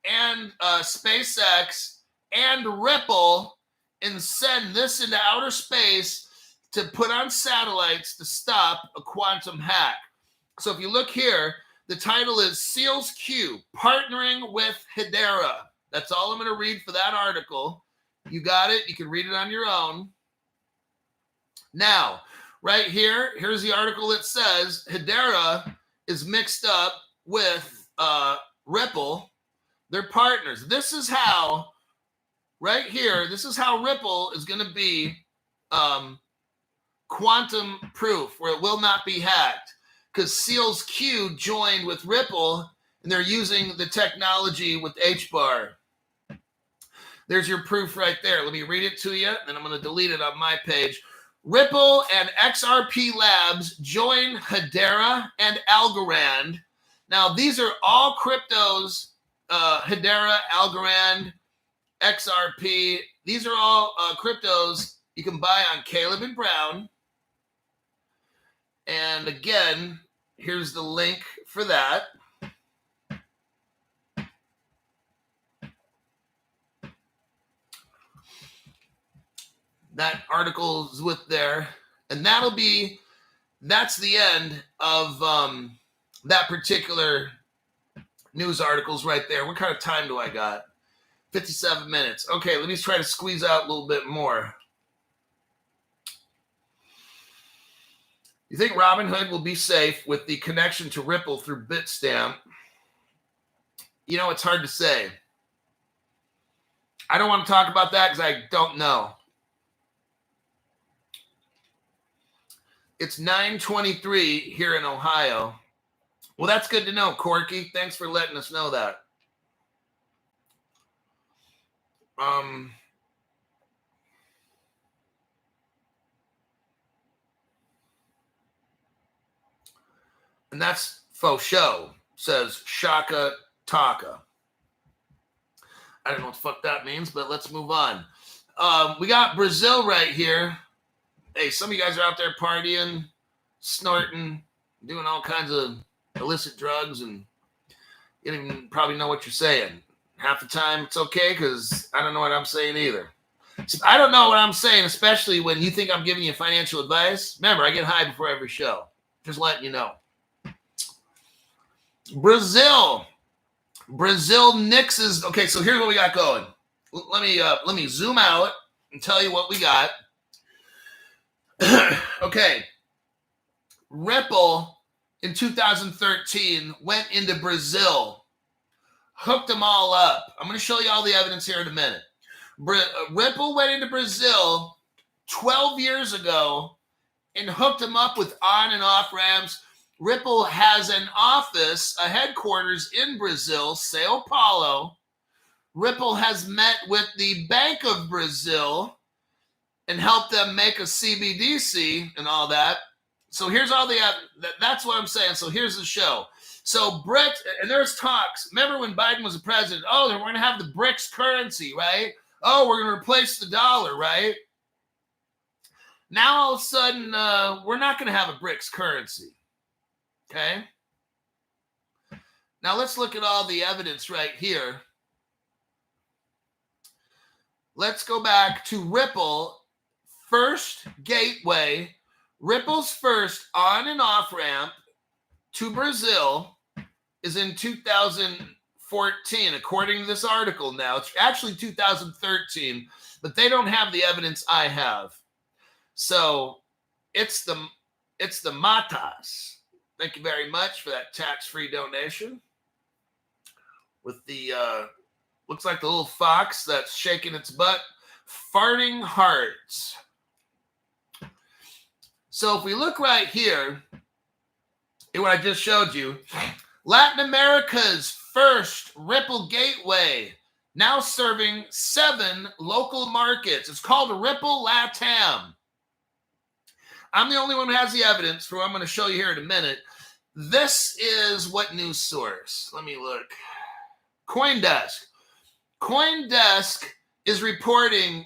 and SpaceX and Ripple and send this into outer space to put on satellites to stop a quantum hack. So if you look here, the title is Seals Q, Partnering with Hedera. That's all I'm going to read for that article. You got it. You can read it on your own. Now, right here, here's the article that says Hedera is mixed up with Ripple. They're partners. This is how, right here, this is how Ripple is going to be quantum proof, where it will not be hacked, because Seals Q joined with Ripple, and they're using the technology with HBAR. There's your proof right there. Let me read it to you, and I'm going to delete it on my page. Ripple and XRP Labs join Hedera and Algorand. Now, these are all cryptos, Hedera, Algorand, XRP. These are all cryptos you can buy on Caleb and Brown. And again, here's the link for that. That article is with there. And that's the end of that particular news articles right there. What kind of time do I got? 57 minutes. Okay, let me try to squeeze out a little bit more. You think Robinhood will be safe with the connection to Ripple through Bitstamp? You know, it's hard to say. I don't want to talk about that because I don't know. It's 9:23 here in Ohio. Well, that's good to know, Corky. Thanks for letting us know that. And that's faux show, says Shaka Taka. I don't know what the fuck that means, but let's move on. We got Brazil right here. Hey, some of you guys are out there partying, snorting, doing all kinds of illicit drugs, and you don't even probably know what you're saying. Half the time it's okay because I don't know what I'm saying either. So I don't know what I'm saying, especially when you think I'm giving you financial advice. Remember, I get high before every show. Just letting you know. Brazil nixes. Okay, so here's what we got going. Let me zoom out and tell you what we got. Okay, Ripple in 2013 went into Brazil, hooked them all up. I'm going to show you all the evidence here in a minute. Ripple went into Brazil 12 years ago and hooked them up with on and off ramps. Ripple has an office, a headquarters in Brazil, Sao Paulo. Ripple has met with the Bank of Brazil and helped them make a CBDC and all that. So here's all that's what I'm saying. So here's the show. So BRICS, and there's talks. Remember when Biden was the president? Oh, we're going to have the BRICS currency, right? Oh, we're going to replace the dollar, right? Now all of a sudden, we're not going to have a BRICS currency. Okay. Now let's look at all the evidence right here. Let's go back to Ripple first gateway. Ripple's first on and off ramp to Brazil is in 2014, according to this article. Now it's actually 2013, but they don't have the evidence I have. So it's the Matas. Thank you very much for that tax-free donation. With the, looks like the little fox that's shaking its butt. Farting hearts. So if we look right here at what I just showed you, Latin America's first Ripple gateway, now serving 7 local markets. It's called Ripple LATAM. I'm the only one who has the evidence for what I'm going to show you here in a minute. This is what news source? Let me look. CoinDesk. CoinDesk is reporting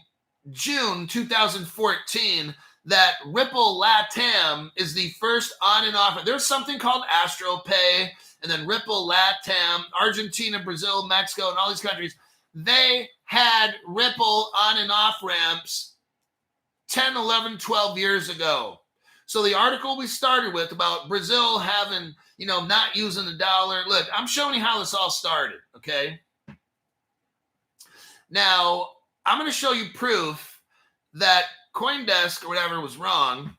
June 2014 that Ripple LATAM is the first on and off. There's something called AstroPay, and then Ripple LATAM, Argentina, Brazil, Mexico, and all these countries. They had Ripple on and off ramps 10, 11, 12 years ago. So the article we started with about Brazil having, not using the dollar. Look, I'm showing you how this all started, okay? Now, I'm going to show you proof that CoinDesk or whatever was wrong,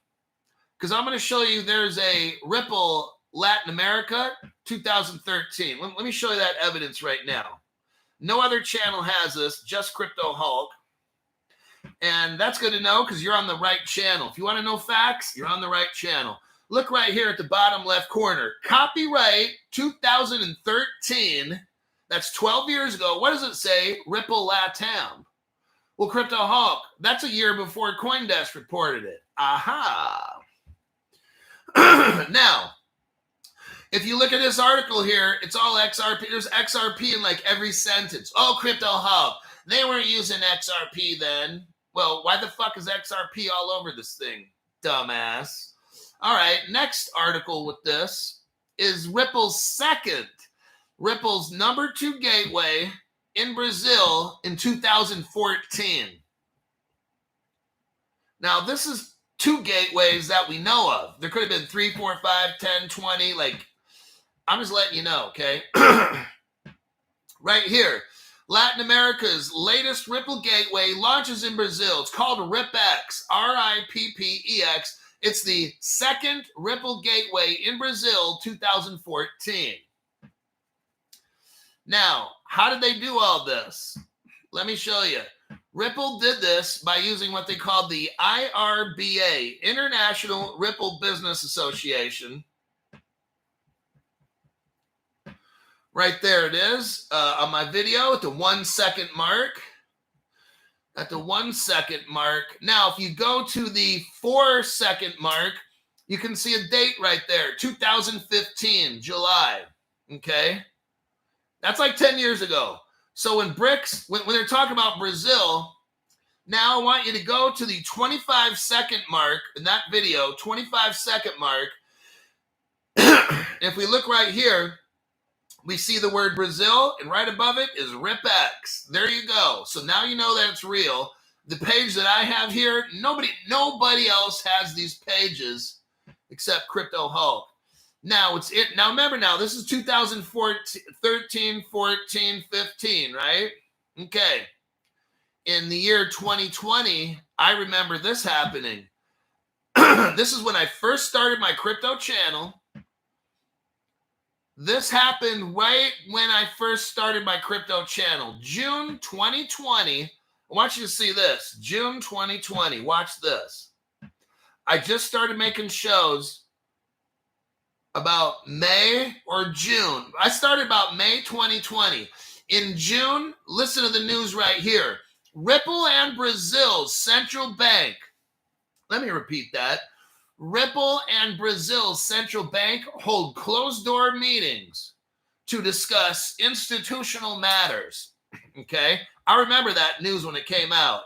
because I'm going to show you there's a Ripple Latin America 2013. Let me show you that evidence right now. No other channel has this, just Crypto Hulk. And that's good to know because you're on the right channel. If you want to know facts, you're on the right channel. Look right here at the bottom left corner. Copyright 2013. That's 12 years ago. What does it say? Ripple LATAM. Well, Crypto Hulk, that's a year before CoinDesk reported it. Aha. Now, if you look at this article here, it's all XRP. There's XRP in like every sentence. Oh, Crypto Hulk, they weren't using XRP then. Well, why the fuck is XRP all over this thing, dumbass? All right, next article with this is Ripple's number 2 gateway in Brazil in 2014. Now, this is 2 gateways that we know of. There could have been 3, 4, 5, 10, 20. Like, I'm just letting you know, okay? Right here. Latin America's latest Ripple gateway launches in Brazil. It's called RIPX, RIPPEX. It's the second Ripple gateway in Brazil, 2014. Now, how did they do all this? Let me show you. Ripple did this by using what they called the IRBA, International Ripple Business Association. Right there it is on my video at the 1 second mark. At the 1 second mark. Now, if you go to the 4 second mark, you can see a date right there, 2015, July. Okay? That's like 10 years ago. So when they're talking about Brazil, now I want you to go to the 25 second mark in that video, 25 second mark. If we look right here, we see the word Brazil, and right above it is RIPX. There you go. So now you know that it's real. The page that I have here, nobody else has these pages except Crypto Hulk. Now Now remember, this is 2014, 13, 14, 15, right? Okay. In the year 2020, I remember this happening. This is when I first started my crypto channel. This happened right when I first started my crypto channel. June 2020. I want you to see this. June 2020. Watch this. I just started making shows about May or June. I started about May 2020. In June, listen to the news right here. Ripple and Brazil's central bank. Let me repeat that. Ripple and Brazil's central bank hold closed-door meetings to discuss institutional matters. Okay? I remember that news when it came out.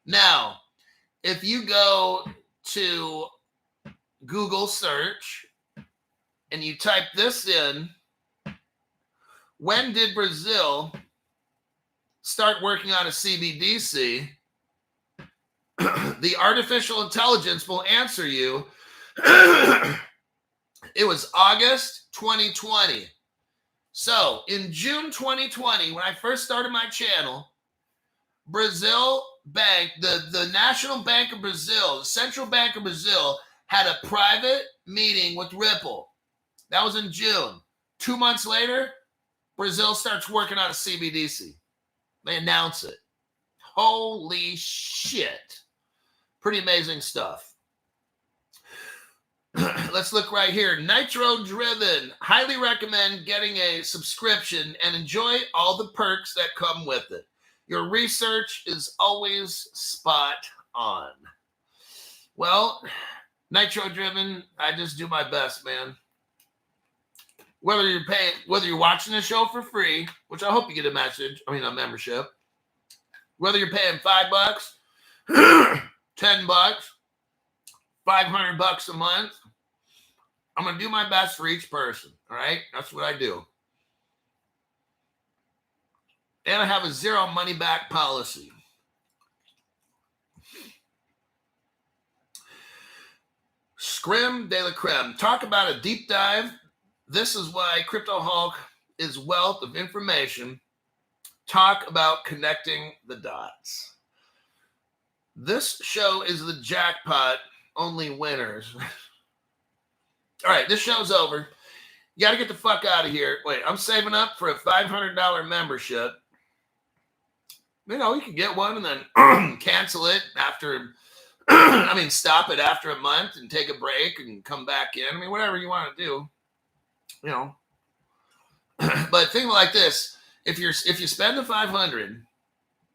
Now, if you go to Google search and you type this in, when did Brazil start working on a CBDC? The artificial intelligence will answer you. It was August 2020. So in June 2020, when I first started my channel, Brazil Bank, the National Bank of Brazil, the Central Bank of Brazil, had a private meeting with Ripple. That was in June. 2 months later, Brazil starts working on a CBDC. They announce it. Holy shit. Pretty amazing stuff. Let's look right here. Nitro Driven. Highly recommend getting a subscription and enjoy all the perks that come with it. Your research is always spot on? Well, Nitro Driven, I just do my best, man. Whether you're watching the show for free, which I hope you get a membership. Whether you're paying $5, $10, $500 a month, I'm going to do my best for each person. All right. That's what I do. And I have a zero money back policy. Scrim de la creme. Talk about a deep dive. This is why Crypto Hulk is wealth of information. Talk about connecting the dots. This show is the jackpot, only winners. All right, this show's over. You got to get the fuck out of here. Wait, I'm saving up for a $500 membership. You know, you can get one and then cancel it after, stop it after a month and take a break and come back in. I mean, whatever you want to do, you know. But think like this. If you spend the $500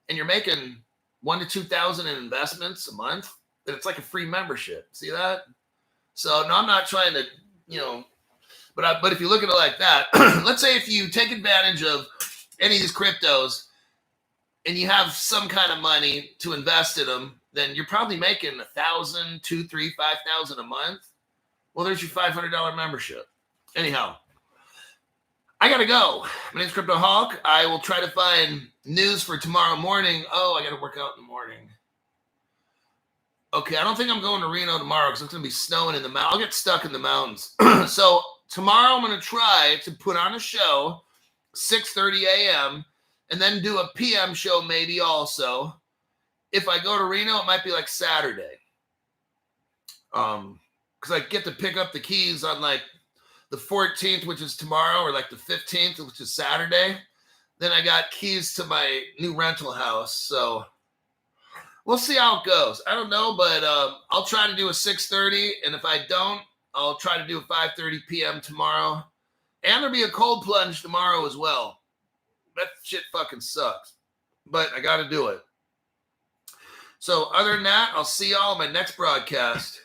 and you're making $1,000 to $2,000 in investments a month, then it's like a free membership. See that? So no, I'm not trying to, but if you look at it like that, let's say if you take advantage of any of these cryptos and you have some kind of money to invest in them, then you're probably making $1,000, $2,000, $3,000, $5,000 a month. Well, there's your $500 membership. Anyhow, I got to go. My name's Crypto Hulk. I will try to find news for tomorrow morning. Oh, I got to work out in the morning. Okay, I don't think I'm going to Reno tomorrow because it's going to be snowing in the mountains. I'll get stuck in the mountains. So tomorrow I'm going to try to put on a show, 6:30 a.m., and then do a p.m. show maybe also. If I go to Reno, it might be like Saturday. Because I get to pick up the keys on like the 14th, which is tomorrow, or like the 15th, which is Saturday. Then I got keys to my new rental house. So we'll see how it goes. I don't know, but I'll try to do a 6:30. And if I don't, I'll try to do a 5:30 p.m. tomorrow. And there'll be a cold plunge tomorrow as well. That shit fucking sucks. But I got to do it. So other than that, I'll see y'all in my next broadcast.